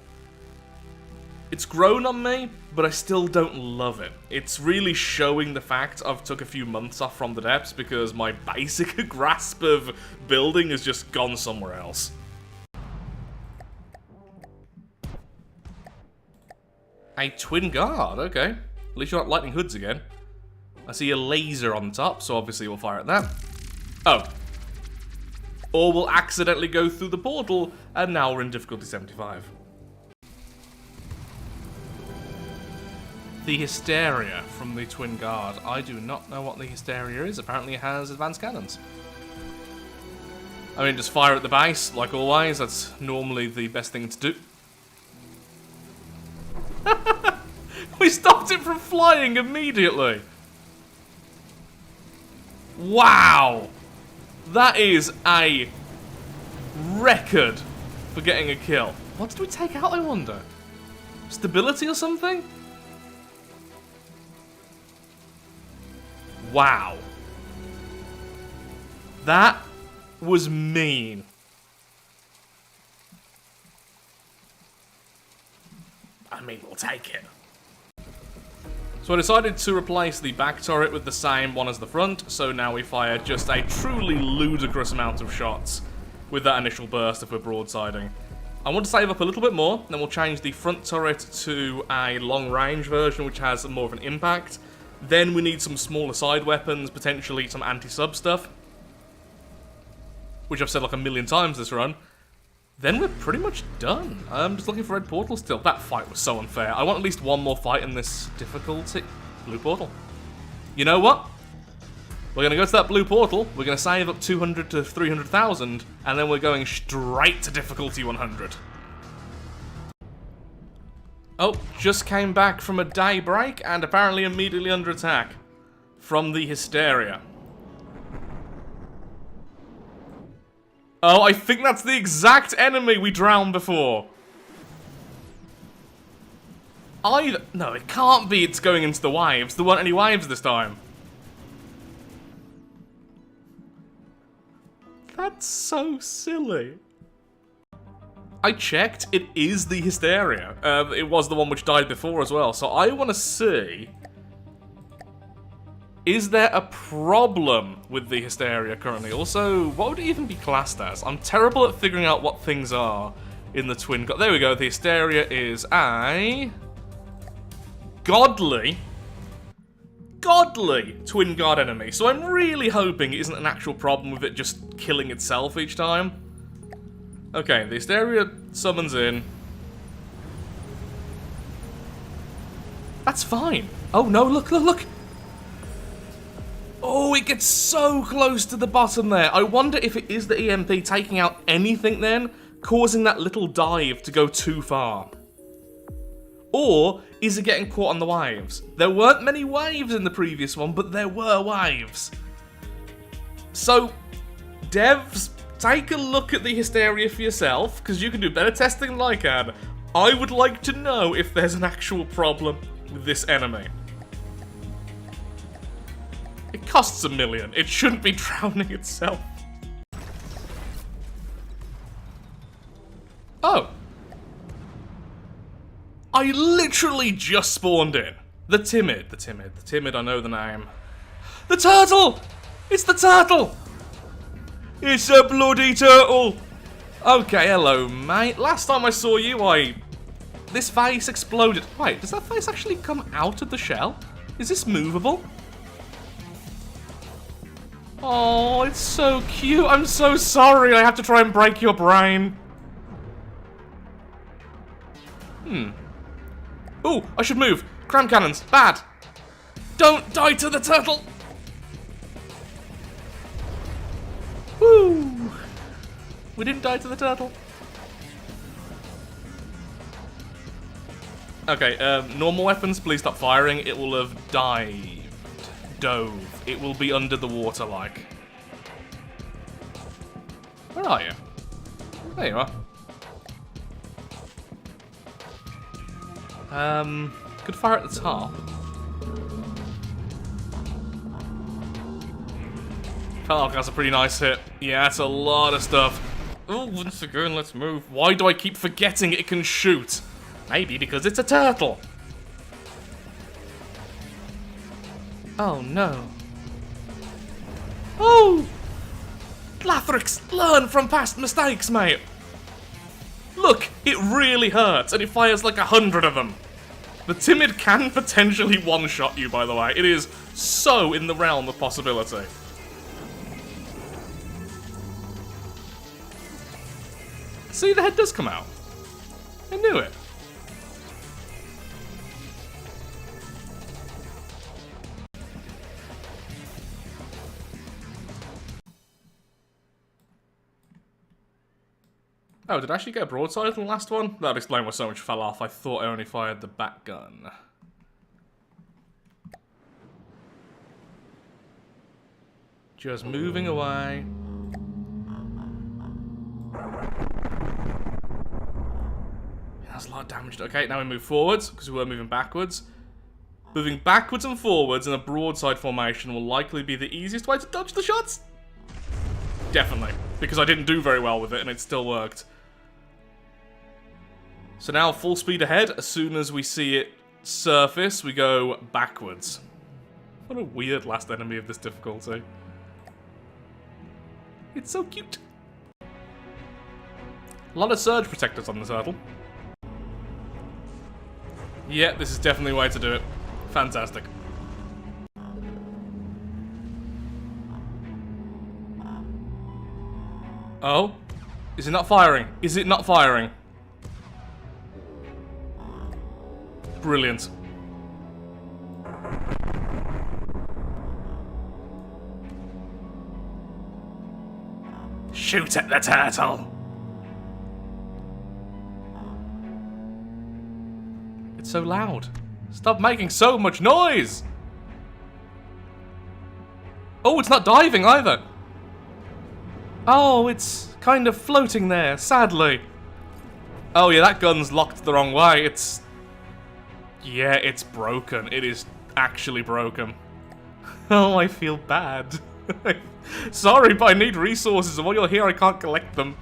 It's grown on me, but I still don't love it. It's really showing the fact I've took a few months off from the depths because my basic grasp of building has just gone somewhere else. A twin guard, okay. At least you're not lightning hoods again. I see a laser on top, so obviously we'll fire at that. Oh. Or we'll accidentally go through the portal, and now we're in difficulty 75. The Hysteria from the Twin Guard. I do not know what the Hysteria is. Apparently it has advanced cannons. I mean, just fire at the base, like always. That's normally the best thing to do. We stopped it from flying immediately. Wow! That is a record for getting a kill. What did we take out, I wonder? Stability or something? Wow. That was mean. I mean, we'll take it. So I decided to replace the back turret with the same one as the front, so now we fire just a truly ludicrous amount of shots with that initial burst if we're broadsiding. I want to save up a little bit more, then we'll change the front turret to a long-range version which has more of an impact. Then we need some smaller side weapons, potentially some anti-sub stuff, which I've said like a million times this run. Then we're pretty much done. I'm just looking for red portal still. That fight was so unfair. I want at least one more fight in this difficulty. Blue portal. You know what? We're going to go to that blue portal, we're going to save up 200 to 300,000, and then we're going straight to difficulty 100. Oh, just came back from a day break, and apparently immediately under attack from the Hysteria. Oh, I think that's the exact enemy we drowned before. No, it can't be it's going into the waves. There weren't any waves this time. That's so silly. I checked, it is the Hysteria. It was the one which died before as well, so I want to see... Is there a problem with the Hysteria currently? Also, what would it even be classed as? I'm terrible at figuring out what things are in the Twin God. There we go, the Hysteria is a... godly godly twin guard enemy, so I'm really hoping it isn't an actual problem with it just killing itself each time. Okay, the hysteria summons in. That's fine. Oh no, look, look, look! Oh, it gets so close to the bottom there. I wonder if it is the EMP taking out anything then, causing that little dive to go too far. Or is it getting caught on the waves? There weren't many waves in the previous one, but there were waves. So, devs, take a look at the hysteria for yourself, because you can do better testing than I can. I would like to know if there's an actual problem with this enemy. It costs $1 million. It shouldn't be drowning itself. Oh. I literally just spawned in. The timid, I know the name. The turtle! It's the turtle! It's a bloody turtle! Okay, hello, mate. Last time I saw you, this face exploded. Wait, does that face actually come out of the shell? Is this movable? Oh, it's so cute. I'm so sorry I have to try and break your brain. Ooh, I should move. CRAM cannons. Bad. Don't die to the turtle. Woo. We didn't die to the turtle. Okay, normal weapons, please stop firing. It will have dove. It will be under the water like. Where are you? There you are. Could fire at the top. Felt like that's a pretty nice hit. Yeah, that's a lot of stuff. Oh, once again, let's move. Why do I keep forgetting it can shoot? Maybe because it's a turtle. Oh no. Oh! Lathrix, learn from past mistakes, mate. Look, it really hurts, and it fires like 100 of them. The timid can potentially one-shot you, by the way. It is so in the realm of possibility. See, the head does come out. I knew it. Oh, did I actually get a broadside in the last one? That would explain why so much fell off. I thought I only fired the back gun. Just moving away. That's a lot of damage. Okay, now we move forwards, because we were moving backwards. Moving backwards and forwards in a broadside formation will likely be the easiest way to dodge the shots. Definitely, because I didn't do very well with it and it still worked. So now full speed ahead. As soon as we see it surface, we go backwards. What a weird last enemy of this difficulty. It's so cute. A lot of surge protectors on the turtle. Yeah, this is definitely a way to do it. Fantastic. Oh? Is it not firing? Is it not firing? Brilliant. Shoot at the turtle! It's so loud. Stop making so much noise! Oh, it's not diving either! Oh, it's kind of floating there, sadly. Oh yeah, that gun's locked the wrong way. It's... yeah, it's broken. It is actually broken. Oh, I feel bad. Sorry, but I need resources, and while you're here, I can't collect them.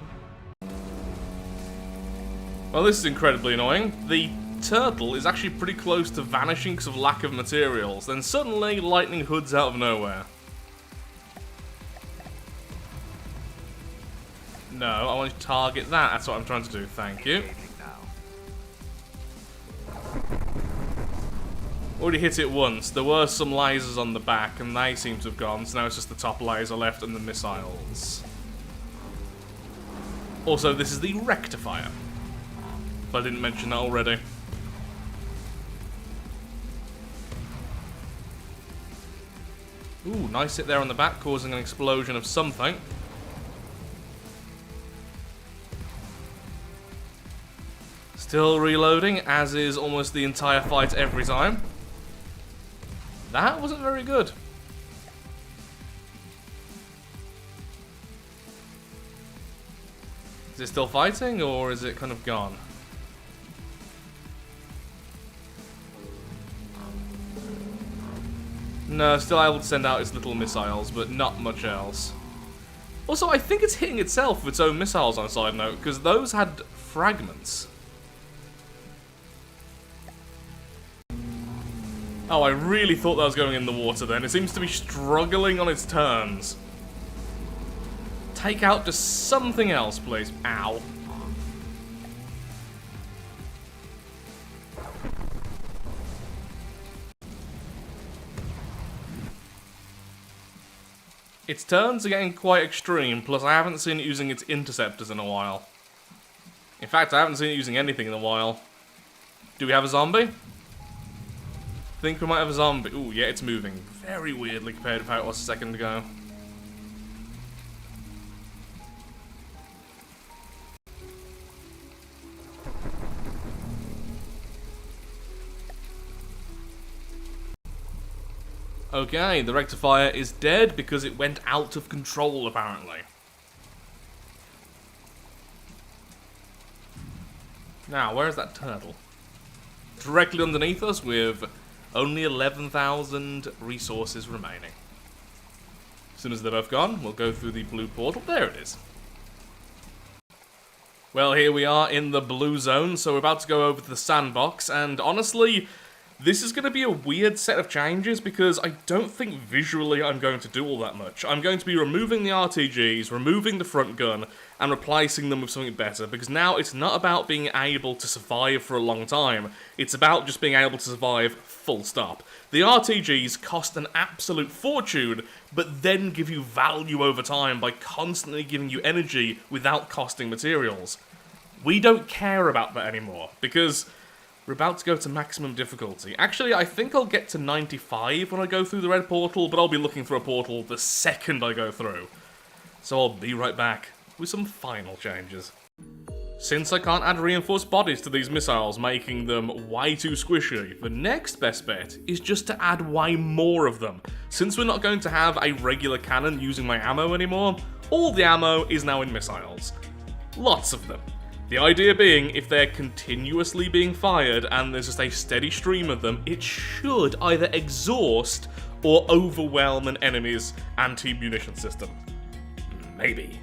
Well, this is incredibly annoying. The turtle is actually pretty close to vanishing because of lack of materials. Then suddenly, lightning hoods out of nowhere. No, I want to target that. That's what I'm trying to do. Thank you. Already hit it once. There were some lasers on the back, and they seem to have gone, so now it's just the top laser left and the missiles. Also, this is the rectifier. If I didn't mention that already. Ooh, nice hit there on the back, causing an explosion of something. Still reloading, as is almost the entire fight every time. That wasn't very good. Is it still fighting, or is it kind of gone? No, still able to send out its little missiles, but not much else. Also, I think it's hitting itself with its own missiles on a side note, because those had fragments. Oh, I really thought that was going in the water then. It seems to be struggling on its turns. Take out just something else, please. Ow. Its turns are getting quite extreme, plus I haven't seen it using its interceptors in a while. In fact, I haven't seen it using anything in a while. Do we have a zombie? I think we might have a zombie. Ooh, yeah, it's moving very weirdly compared to how it was a second ago. Okay, the rectifier is dead because it went out of control, apparently. Now, where is that turtle? Directly underneath us with only 11,000 resources remaining. As soon as they're both gone, we'll go through the blue portal. There it is. Well, here we are in the blue zone, so we're about to go over to the Sandbox, and honestly, this is going to be a weird set of changes because I don't think visually I'm going to do all that much. I'm going to be removing the RTGs, removing the front gun, and replacing them with something better, because now it's not about being able to survive for a long time, it's about just being able to survive full stop. The RTGs cost an absolute fortune, but then give you value over time by constantly giving you energy without costing materials. We don't care about that anymore, because we're about to go to maximum difficulty. Actually, I think I'll get to 95 when I go through the red portal, but I'll be looking for a portal the second I go through. So I'll be right back with some final changes. Since I can't add reinforced bodies to these missiles, making them way too squishy, the next best bet is just to add way more of them. Since we're not going to have a regular cannon using my ammo anymore, all the ammo is now in missiles. Lots of them. The idea being, if they're continuously being fired and there's just a steady stream of them, it should either exhaust or overwhelm an enemy's anti-munition system. Maybe.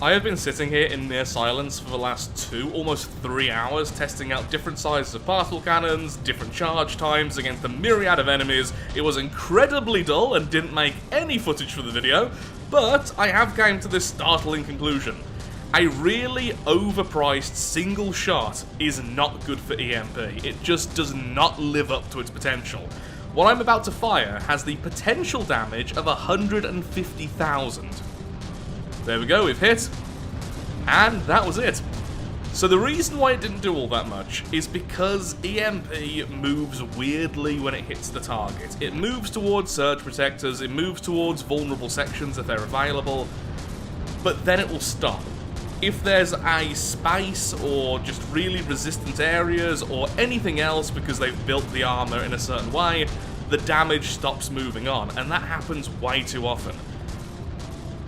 I have been sitting here in near silence for the last almost 3 hours, testing out different sizes of particle cannons, different charge times against a myriad of enemies. It was incredibly dull and didn't make any footage for the video, but I have come to this startling conclusion. A really overpriced single shot is not good for EMP. It just does not live up to its potential. What I'm about to fire has the potential damage of 150,000. There we go, we've hit. And that was it. So the reason why it didn't do all that much is because EMP moves weirdly when it hits the target. It moves towards surge protectors, it moves towards vulnerable sections if they're available, but then it will stop. If there's a space or just really resistant areas or anything else because they've built the armor in a certain way, the damage stops moving on, and that happens way too often.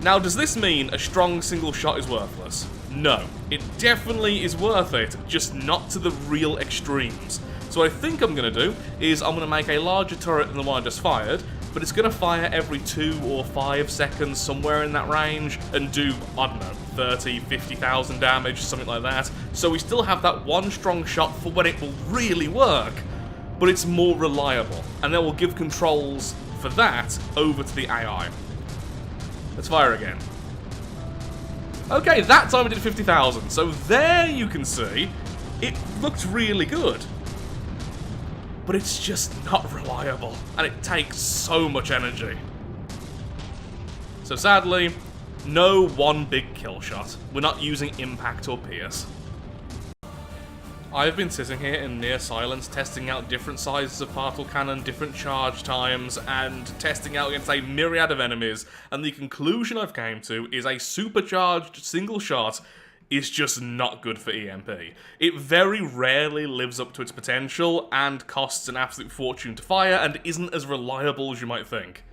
Now, does this mean a strong single shot is worthless? No. It definitely is worth it, just not to the real extremes. So what I think I'm going to do is I'm going to make a larger turret than the one I just fired, but it's going to fire every 2 or 5 seconds, somewhere in that range, and do, I don't know, 30, 50,000 damage, something like that. So we still have that one strong shot for when it will really work, but it's more reliable, and then we'll give controls for that over to the AI. Let's fire again. Okay, that time it did 50,000, so there you can see, it looked really good. but it's just not reliable, and it takes so much energy. So sadly, no one big kill shot. We're not using impact or pierce. I've been sitting here in near silence testing out different sizes of particle cannon, different charge times, and testing out against a myriad of enemies, and the conclusion I've came to is a supercharged single shot is just not good for EMP. It very rarely lives up to its potential and costs an absolute fortune to fire and isn't as reliable as you might think.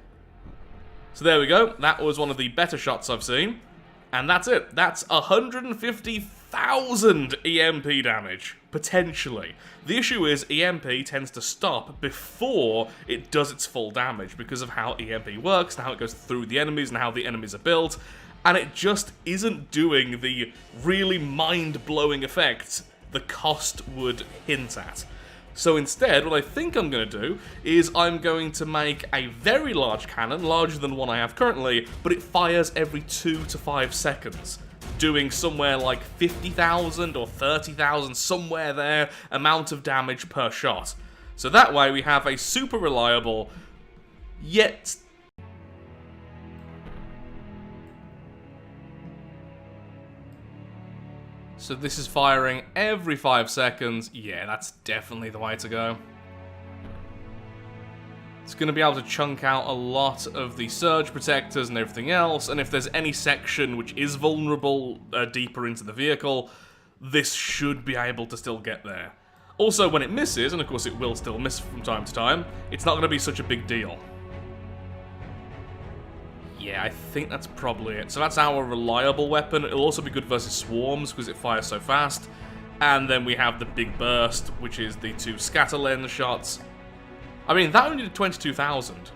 So there we go, that was one of the better shots I've seen, and that's it. That's 150,000 EMP damage, potentially. The issue is EMP tends to stop before it does its full damage because of how EMP works and how it goes through the enemies and how the enemies are built, and it just isn't doing the really mind-blowing effects the cost would hint at. So instead, what I think I'm going to do is I'm going to make a very large cannon, larger than one I have currently, but it fires every 2 to 5 seconds, doing somewhere like 50,000 or 30,000, somewhere there, amount of damage per shot. So that way we have a super reliable, yet... So this is firing every 5 seconds. Yeah, that's definitely the way to go. It's going to be able to chunk out a lot of the surge protectors and everything else, and if there's any section which is vulnerable deeper into the vehicle, this should be able to still get there. Also, when it misses, and of course it will still miss from time to time, it's not going to be such a big deal. Yeah, I think that's probably it. So that's our reliable weapon. It'll also be good versus swarms because it fires so fast. And then we have the big burst, which is the 2 scatter lens shots. I mean, that only did 22,000.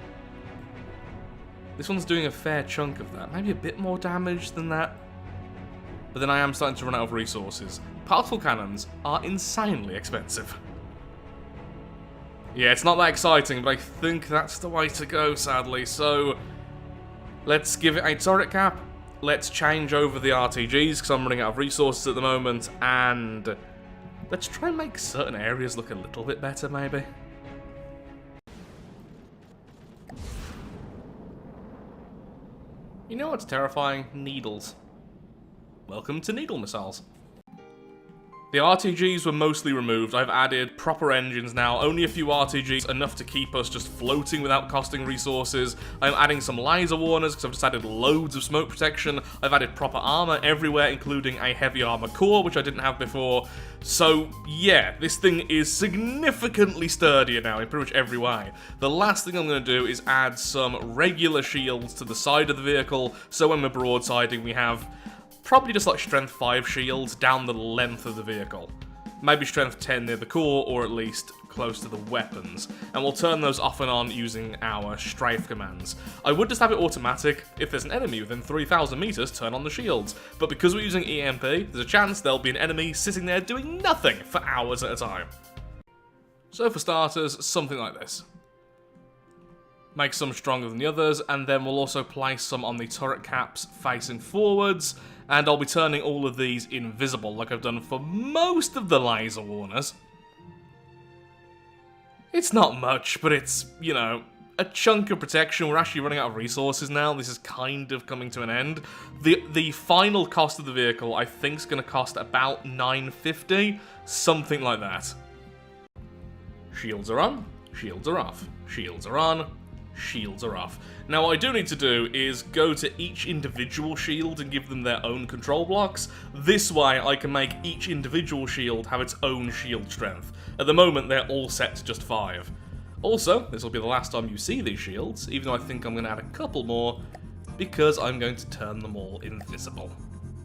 This one's doing a fair chunk of that. Maybe a bit more damage than that. But then I am starting to run out of resources. Particle cannons are insanely expensive. Yeah, it's not that exciting, but I think that's the way to go, sadly. So... let's give it a turret cap, let's change over the RTGs because I'm running out of resources at the moment, and let's try and make certain areas look a little bit better, maybe. You know what's terrifying? Needles. Welcome to needle missiles. The RTGs were mostly removed. I've added proper engines now, only a few RTGs, enough to keep us just floating without costing resources. I'm adding some laser warners because I've just added loads of smoke protection. I've added proper armor everywhere, including a heavy armor core, which I didn't have before. So yeah, this thing is significantly sturdier now in pretty much every way. The last thing I'm going to do is add some regular shields to the side of the vehicle, so when we're broadsiding we have probably just like strength 5 shields down the length of the vehicle. Maybe strength 10 near the core, or at least close to the weapons. And we'll turn those off and on using our strafe commands. I would just have it automatic. If there's an enemy within 3,000 meters, turn on the shields. But because we're using EMP, there's a chance there'll be an enemy sitting there doing nothing for hours at a time. So for starters, something like this. Make some stronger than the others, and then we'll also place some on the turret caps facing forwards, and I'll be turning all of these invisible like I've done for most of the laser warners. It's not much, but it's, you know, a chunk of protection. We're actually running out of resources now. This is kind of coming to an end. The final cost of the vehicle, I think, is going to cost about $950, something like that. Shields are on, shields are off, shields are on, shields are off. Now what I do need to do is go to each individual shield and give them their own control blocks. This way I can make each individual shield have its own shield strength. At the moment they're all set to just 5. Also, this will be the last time you see these shields, even though I think I'm going to add a couple more, because I'm going to turn them all invisible.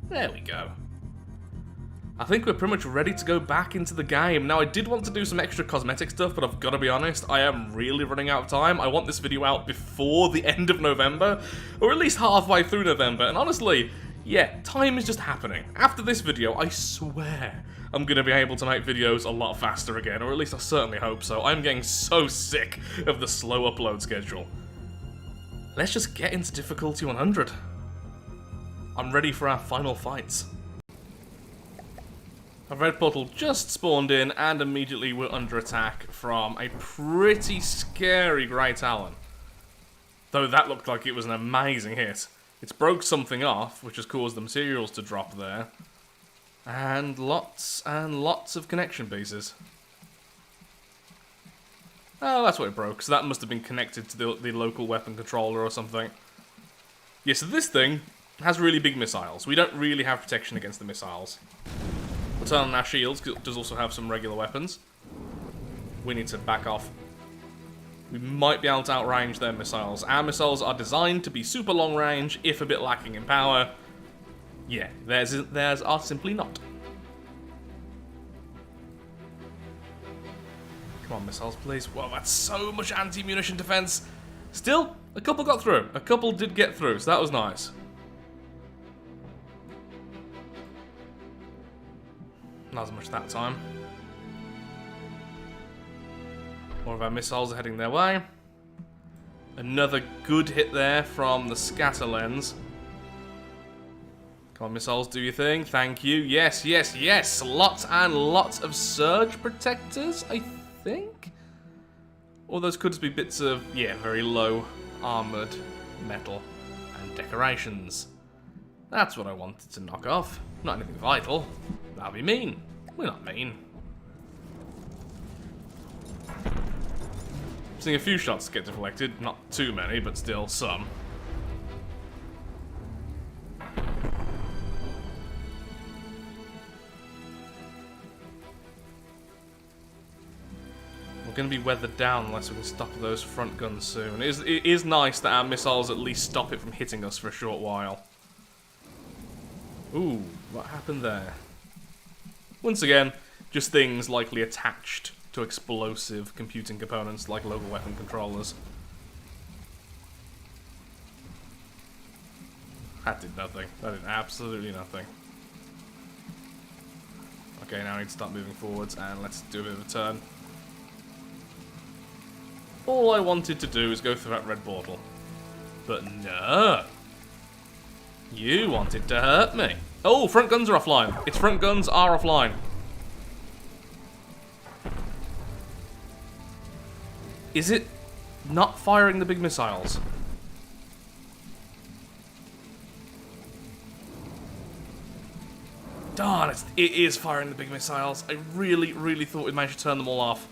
There we go. I think we're pretty much ready to go back into the game. Now, I did want to do some extra cosmetic stuff, but I've got to be honest, I am really running out of time. I want this video out before the end of November, or at least halfway through November, and honestly, yeah, time is just happening. After this video, I swear I'm going to be able to make videos a lot faster again, or at least I certainly hope so. I'm getting so sick of the slow upload schedule. Let's just get into difficulty 100. I'm ready for our final fights. A red portal just spawned in, and immediately we're under attack from a pretty scary Grey Talon. Though that looked like it was an amazing hit. It's broke something off, which has caused the materials to drop there. And lots of connection pieces. Oh, that's what it broke, so that must have been connected to the local weapon controller or something. Yeah, so this thing has really big missiles. We don't really have protection against the missiles. We'll turn on our shields, because it does also have some regular weapons. We need to back off. We might be able to outrange their missiles. Our missiles are designed to be super long range, if a bit lacking in power. Yeah, theirs are simply not. Come on, missiles, please. Whoa, that's so much anti-munition defense. Still, a couple got through. A couple did get through, so that was nice. Not as much that time. More of our missiles are heading their way. Another good hit there from the scatter lens. Come on, missiles, do your thing. Thank you. Yes, yes, yes. Lots and lots of surge protectors, I think. Or those could just be bits of, yeah, very low armoured metal and decorations. That's what I wanted to knock off. Not anything vital. That'd be mean. We're not mean. Seeing a few shots get deflected. Not too many, but still some. We're going to be weathered down unless we can stop those front guns soon. It is nice that our missiles at least stop it from hitting us for a short while. Ooh, what happened there? Once again, just things likely attached to explosive computing components like local weapon controllers. That did nothing. That did absolutely nothing. Okay, now I need to start moving forwards, and let's do a bit of a turn. All I wanted to do is go through that red portal. But no! You wanted to hurt me. Oh, front guns are offline. Its front guns are offline. Is it not firing the big missiles? Darn, it is firing the big missiles. I really, really thought we'd manage to turn them all off.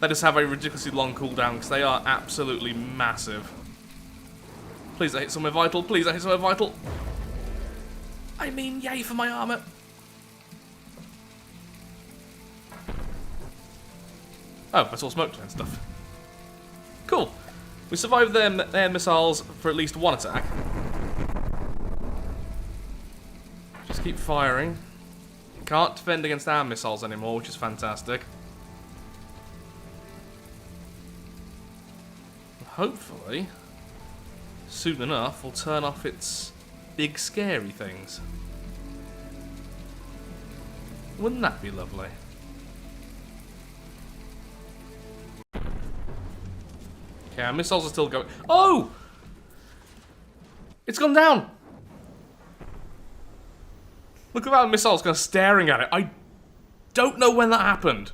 They just have a ridiculously long cooldown because they are absolutely massive. Please, I hit somewhere vital. Please, I hit somewhere vital. I mean, yay for my armor. Oh, I saw smoke and stuff. Cool. We survived their missiles for at least one attack. Just keep firing. Can't defend against our missiles anymore, which is fantastic. Hopefully, soon enough, we'll turn off its big scary things. Wouldn't that be lovely? Okay, our missiles are still going. Oh! It's gone down! Look at that missile's kind of staring at it. I don't know when that happened.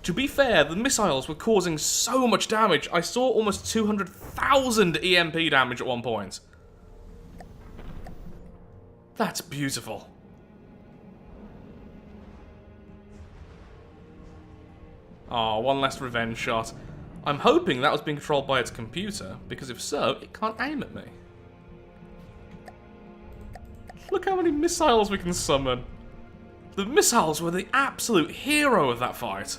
To be fair, the missiles were causing so much damage. I saw almost 200,000 EMP damage at one point. That's beautiful. Oh, one last revenge shot. I'm hoping that was being controlled by its computer, because if so, it can't aim at me. Look how many missiles we can summon. The missiles were the absolute hero of that fight.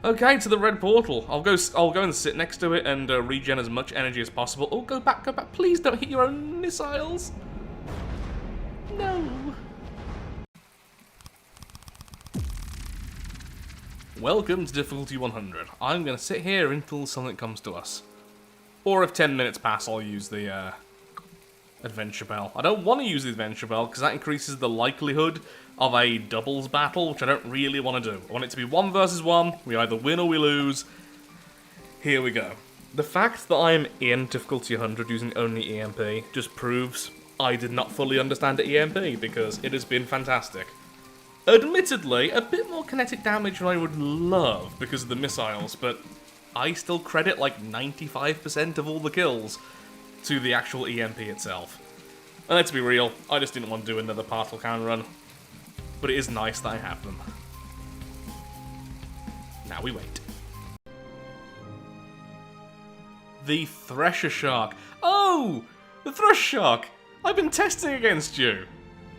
Okay, to the red portal. I'll go and sit next to it and regen as much energy as possible. Oh, go back, go back. Please don't hit your own missiles. No. Welcome to difficulty 100. I'm going to sit here until something comes to us. Or if 10 minutes pass, I'll use the adventure bell. I don't want to use the adventure bell because that increases the likelihood of a doubles battle, which I don't really want to do. I want it to be 1 versus 1. We either win or we lose. Here we go. The fact that I'm in difficulty 100 using only EMP just proves I did not fully understand EMP, because it has been fantastic. Admittedly, a bit more kinetic damage than I would love because of the missiles, but I still credit like 95% of all the kills to the actual EMP itself. And let's be real, I just didn't want to do another partial can run. But it is nice that I have them. Now we wait. The Thresher Shark. Oh! The Thrush Shark! I've been testing against you!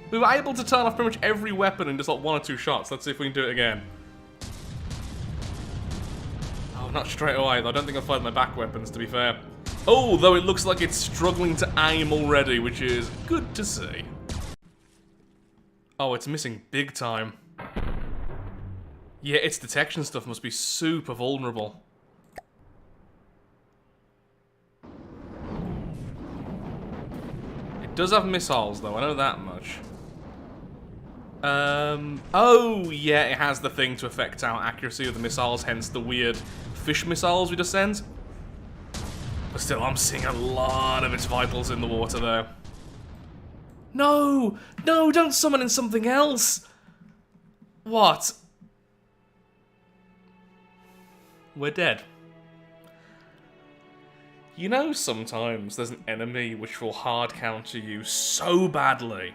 We were able to turn off pretty much every weapon in just like 1 or 2 shots. Let's see if we can do it again. Oh, not straight away. I don't think I'll find my back weapons, to be fair. Oh, though it looks like it's struggling to aim already, which is good to see. Oh, it's missing big time. Yeah, its detection stuff must be super vulnerable. It does have missiles, though. I know that much. Oh, yeah, it has the thing to affect our accuracy of the missiles, hence the weird fish missiles we just sent. But still, I'm seeing a lot of its vitals in the water there. No! No, don't summon in something else! What? We're dead. You know, sometimes there's an enemy which will hard counter you so badly,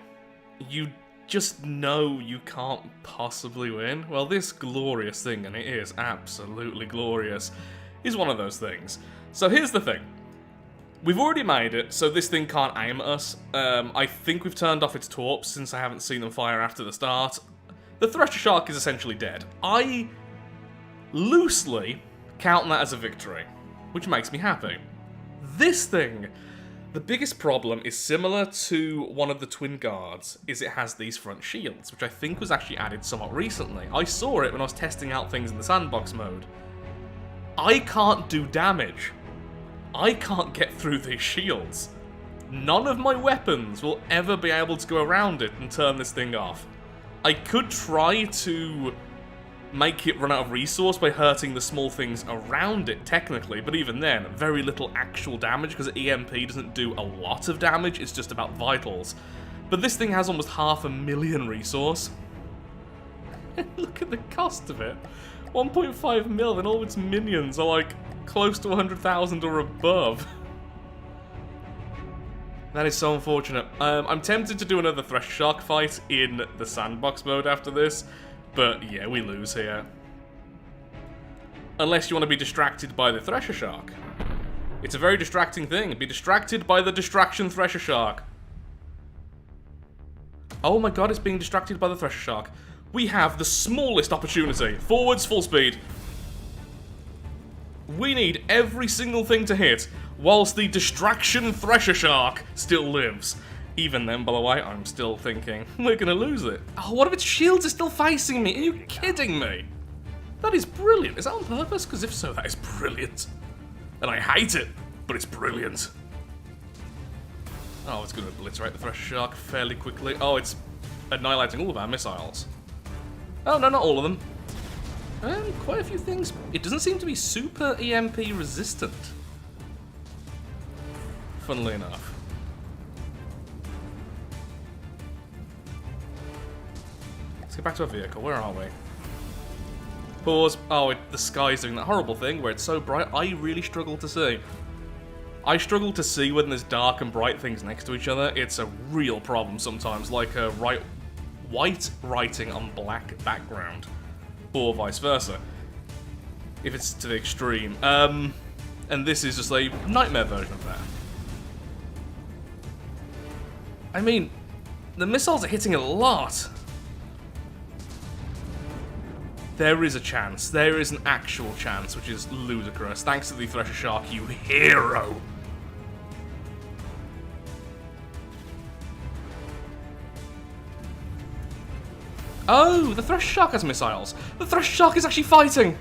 you just know you can't possibly win. Well, this glorious thing, and it is absolutely glorious, is one of those things. So here's the thing. We've already made it, so this thing can't aim at us. I think we've turned off its torps since I haven't seen them fire after the start. The Thresher Shark is essentially dead. I loosely count that as a victory, which makes me happy. This thing, the biggest problem is similar to one of the Twin Guards, is it has these front shields, which I think was actually added somewhat recently. I saw it when I was testing out things in the Sandbox mode. I can't do damage. I can't get through these shields. None of my weapons will ever be able to go around it and turn this thing off. I could try to make it run out of resource by hurting the small things around it, technically, but even then, very little actual damage, because EMP doesn't do a lot of damage, it's just about vitals. But this thing has almost 500,000 resource. Look at the cost of it. 1.5 mil, and all its minions are like close to 100,000 or above. That is so unfortunate. I'm tempted to do another Thresher Shark fight in the Sandbox mode after this, but yeah, we lose here. Unless you want to be distracted by the Thresher Shark. It's a very distracting thing. Be distracted by the distraction Thresher Shark. Oh my god, it's being distracted by the Thresher Shark. We have the smallest opportunity. Forwards, full speed. We need every single thing to hit, whilst the distraction Thresher Shark still lives. Even then, by the way, I'm still thinking, we're gonna lose it. Oh, what if its shields are still facing me? Are you kidding me? That is brilliant. Is that on purpose? Because if so, that is brilliant. And I hate it, but it's brilliant. Oh, it's gonna obliterate the Thresher Shark fairly quickly. Oh, it's annihilating all of our missiles. Oh, no, not all of them. Quite a few things. It doesn't seem to be super EMP resistant. Funnily enough. Let's get back to our vehicle. Where are we? Pause. Oh, the sky's doing that horrible thing where it's so bright, I really struggle to see. I struggle to see when there's dark and bright things next to each other. It's a real problem sometimes, like white writing on black background. Or vice versa. If it's to the extreme. And this is just a nightmare version of that. I mean, the missiles are hitting a lot. There is a chance. There is an actual chance, which is ludicrous. Thanks to the Thresher Shark, you hero! Oh, the Thresher Shark has missiles. The Thresher Shark is actually fighting!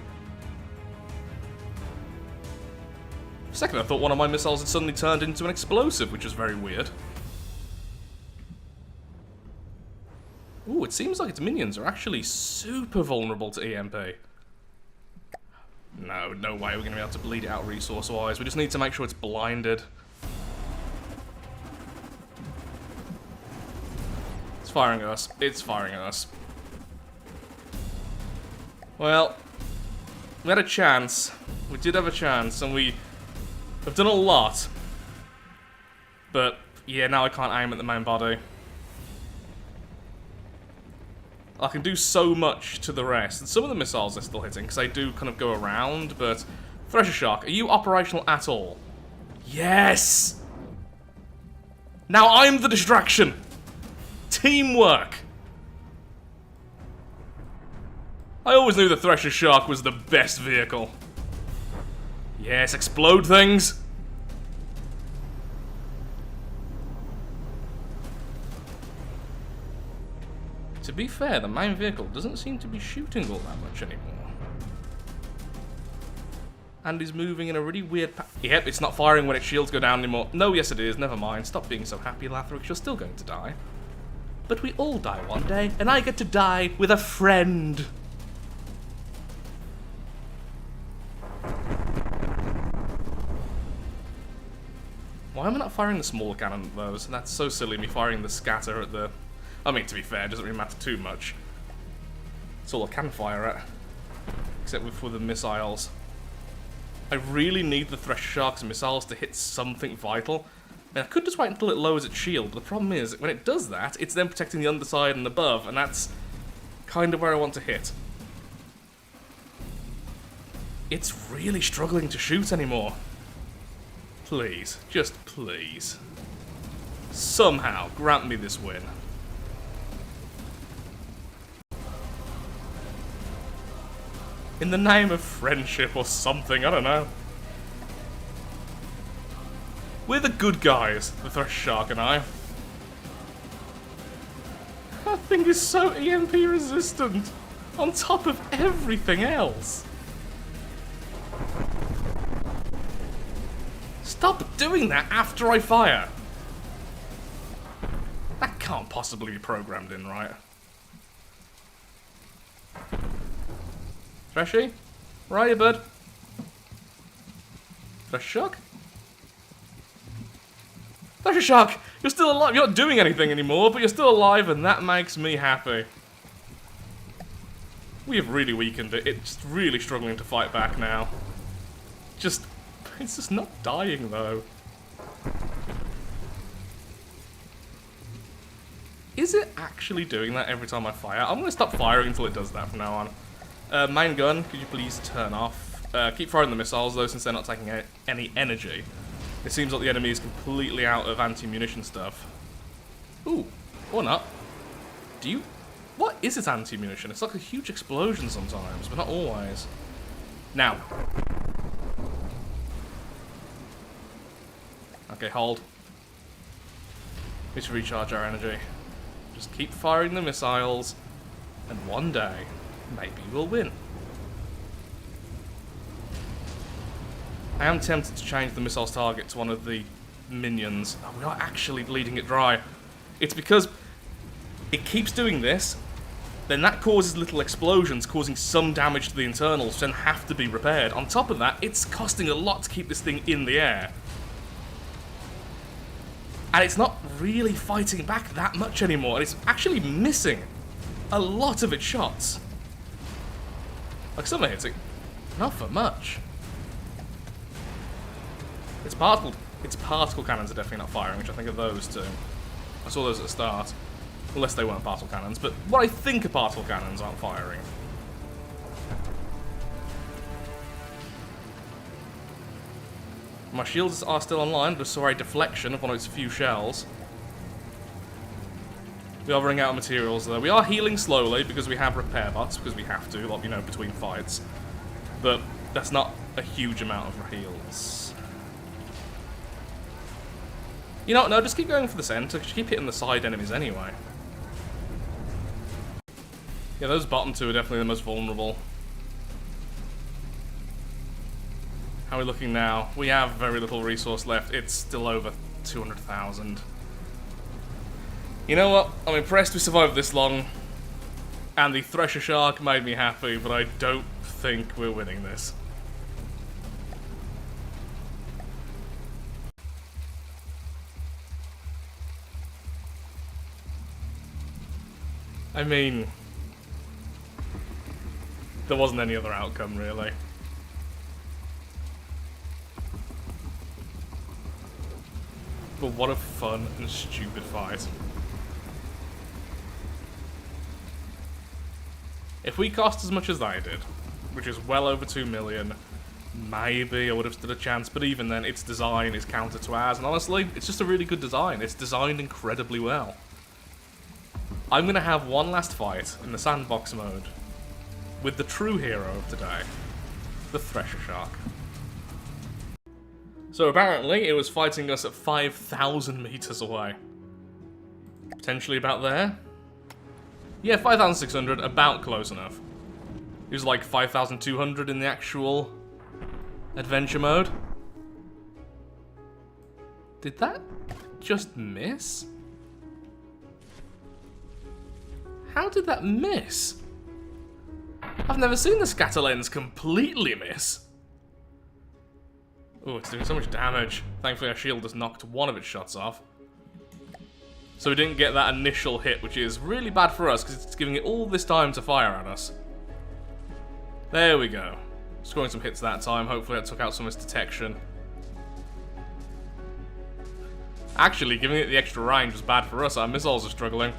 For a second, I thought one of my missiles had suddenly turned into an explosive, which was very weird. Ooh, it seems like its minions are actually super vulnerable to EMP. No way we're going to be able to bleed it out resource-wise. We just need to make sure it's blinded. firing at us. It's firing at us. Well, we had a chance. We did have a chance, and we have done a lot. But, yeah, now I can't aim at the main body. I can do so much to the rest, and some of the missiles are still hitting, because they do kind of go around, but... Thresher Shark, are you operational at all? Yes! Now I'm the distraction! Teamwork! I always knew the Thresher Shark was the best vehicle. Yes, explode things! To be fair, the main vehicle doesn't seem to be shooting all that much anymore. And is moving in a really weird Yep, it's not firing when its shields go down anymore. No, yes it is, never mind. Stop being so happy, Lathrix, you're still going to die. But we all die one day, and I get to die with a friend. Why am I not firing the smaller cannon at those? That's so silly, me firing the scatter at the... I mean, to be fair, it doesn't really matter too much. It's all I can fire at. Except for the missiles. I really need the Thresher Shark's missiles to hit something vital. I mean, I could just wait until it lowers its shield, but the problem is, when it does that, it's then protecting the underside and above, and that's kind of where I want to hit. It's really struggling to shoot anymore. Please, just please. Somehow, grant me this win. In the name of friendship or something, I don't know. We're the good guys, the Thresher Shark and I. That thing is so EMP resistant, on top of everything else. Stop doing that after I fire. That can't possibly be programmed in, right? Threshy? Where are you, bud? Thresher Shark? Thresher Shark! You're still alive! You're not doing anything anymore, but you're still alive, and that makes me happy. We have really weakened it. It's really struggling to fight back now. It's just not dying, though. Is it actually doing that every time I fire? I'm going to stop firing until it does that from now on. Main gun, could you please turn off? Keep firing the missiles, though, since they're not taking any energy. It seems like the enemy is completely out of anti-munition stuff. Ooh, or not. What is it anti-munition? It's like a huge explosion sometimes, but not always. Now. Okay, hold. We need to recharge our energy. Just keep firing the missiles, and one day, maybe we'll win. I am tempted to change the missile's target to one of the minions. Oh, we are actually bleeding it dry. It's because it keeps doing this, then that causes little explosions, causing some damage to the internals, which then have to be repaired. On top of that, it's costing a lot to keep this thing in the air. And it's not really fighting back that much anymore, and it's actually missing a lot of its shots. Like some are hitting, not for much. Its particle cannons are definitely not firing, which I think are those two. I saw those at the start, unless they weren't particle cannons, but what I think are particle cannons aren't firing. My shields are still online, but saw a deflection of one of its few shells. We are running out of materials, though. We are healing slowly because we have repair bots, because we have to, like, you know, between fights. But that's not a huge amount of heals. You know what, no, just keep going for the center, because you keep hitting the side enemies anyway. Yeah, those bottom two are definitely the most vulnerable. How are we looking now? We have very little resource left. It's still over 200,000. You know what? I'm impressed we survived this long. And the Thresher Shark made me happy, but I don't think we're winning this. I mean, there wasn't any other outcome, really. But what a fun and stupid fight. If we cost as much as I did, which is well over 2 million, maybe I would have stood a chance, but even then, its design is counter to ours, and honestly, it's just a really good design. It's designed incredibly well. I'm going to have one last fight in the Sandbox mode with the true hero of today, the Thresher Shark. So apparently, it was fighting us at 5,000 meters away. Potentially about there? Yeah, 5,600, about close enough. It was like 5,200 in the actual adventure mode. Did that just miss? How did that miss? I've never seen the scatter lens completely miss. Oh, it's doing so much damage. Thankfully our shield has knocked one of its shots off. So we didn't get that initial hit, which is really bad for us because it's giving it all this time to fire at us. There we go. Scoring some hits that time. Hopefully that took out some of its detection. Actually, giving it the extra range was bad for us. Our missiles are struggling.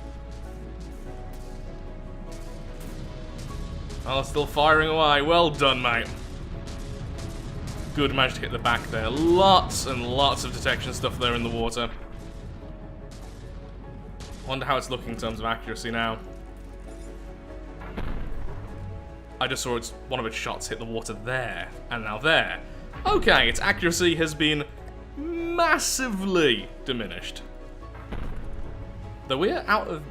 Oh, still firing away. Well done, mate. Good, managed to hit the back there. Lots and lots of detection stuff there in the water. Wonder how it's looking in terms of accuracy now. I just saw one of its shots hit the water there, and now there. Okay, its accuracy has been massively diminished. Though we're out of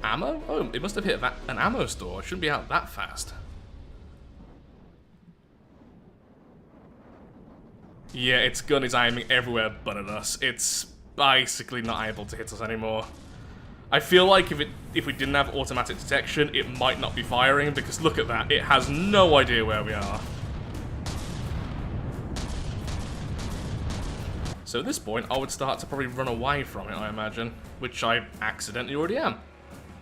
ammo? Oh, it must have hit an ammo store. It shouldn't be out that fast. Yeah, its gun is aiming everywhere but at us. It's basically not able to hit us anymore. I feel like if we didn't have automatic detection, it might not be firing, because look at that, it has no idea where we are. So at this point, I would start to probably run away from it, I imagine, which I accidentally already am.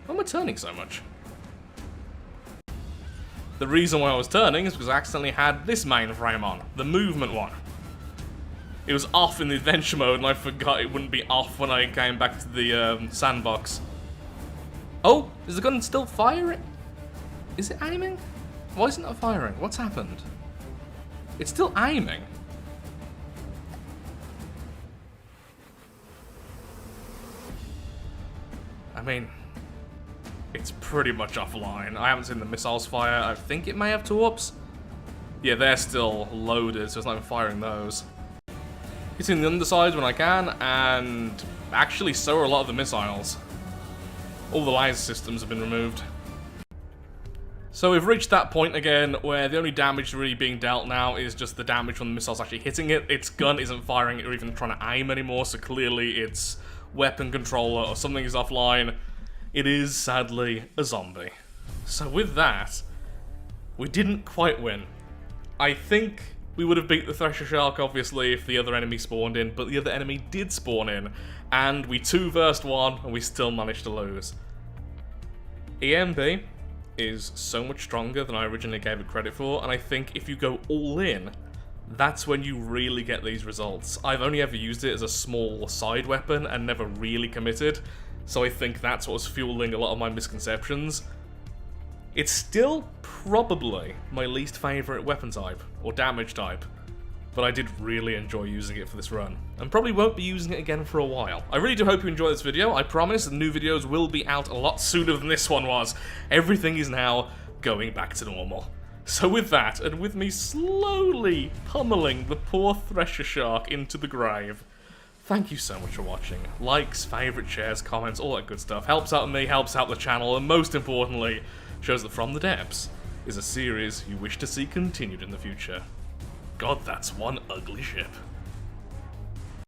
Why am I turning so much? The reason why I was turning is because I accidentally had this mainframe on, the movement one. It was off in the adventure mode, and I forgot it wouldn't be off when I came back to the sandbox. Oh, is the gun still firing? Is it aiming? Why is it not firing? What's happened? It's still aiming. I mean, it's pretty much offline. I haven't seen the missiles fire. I think it may have torps. Yeah, they're still loaded, so it's not even firing those. Hitting the undersides when I can, and actually so are a lot of the missiles. All the laser systems have been removed. So we've reached that point again where the only damage really being dealt now is just the damage from the missiles actually hitting it. Its gun isn't firing or even trying to aim anymore, so clearly its weapon controller or something is offline. It is, sadly, a zombie. So with that, we didn't quite win. I think we would have beat the Thresher Shark, obviously, if the other enemy spawned in, but the other enemy did spawn in, and we 2 versus 1, and we still managed to lose. EMP is so much stronger than I originally gave it credit for, and I think if you go all in, that's when you really get these results. I've only ever used it as a small side weapon and never really committed, so I think that's what was fueling a lot of my misconceptions. It's still probably my least favourite weapon type, or damage type, but I did really enjoy using it for this run, and probably won't be using it again for a while. I really do hope you enjoyed this video. I promise new videos will be out a lot sooner than this one was. Everything is now going back to normal. So with that, and with me slowly pummeling the poor Thresher Shark into the grave, thank you so much for watching. Likes, favourites, shares, comments, all that good stuff. Helps out me, helps out the channel, and most importantly, shows that From the Depths is a series you wish to see continued in the future. God, that's one ugly ship.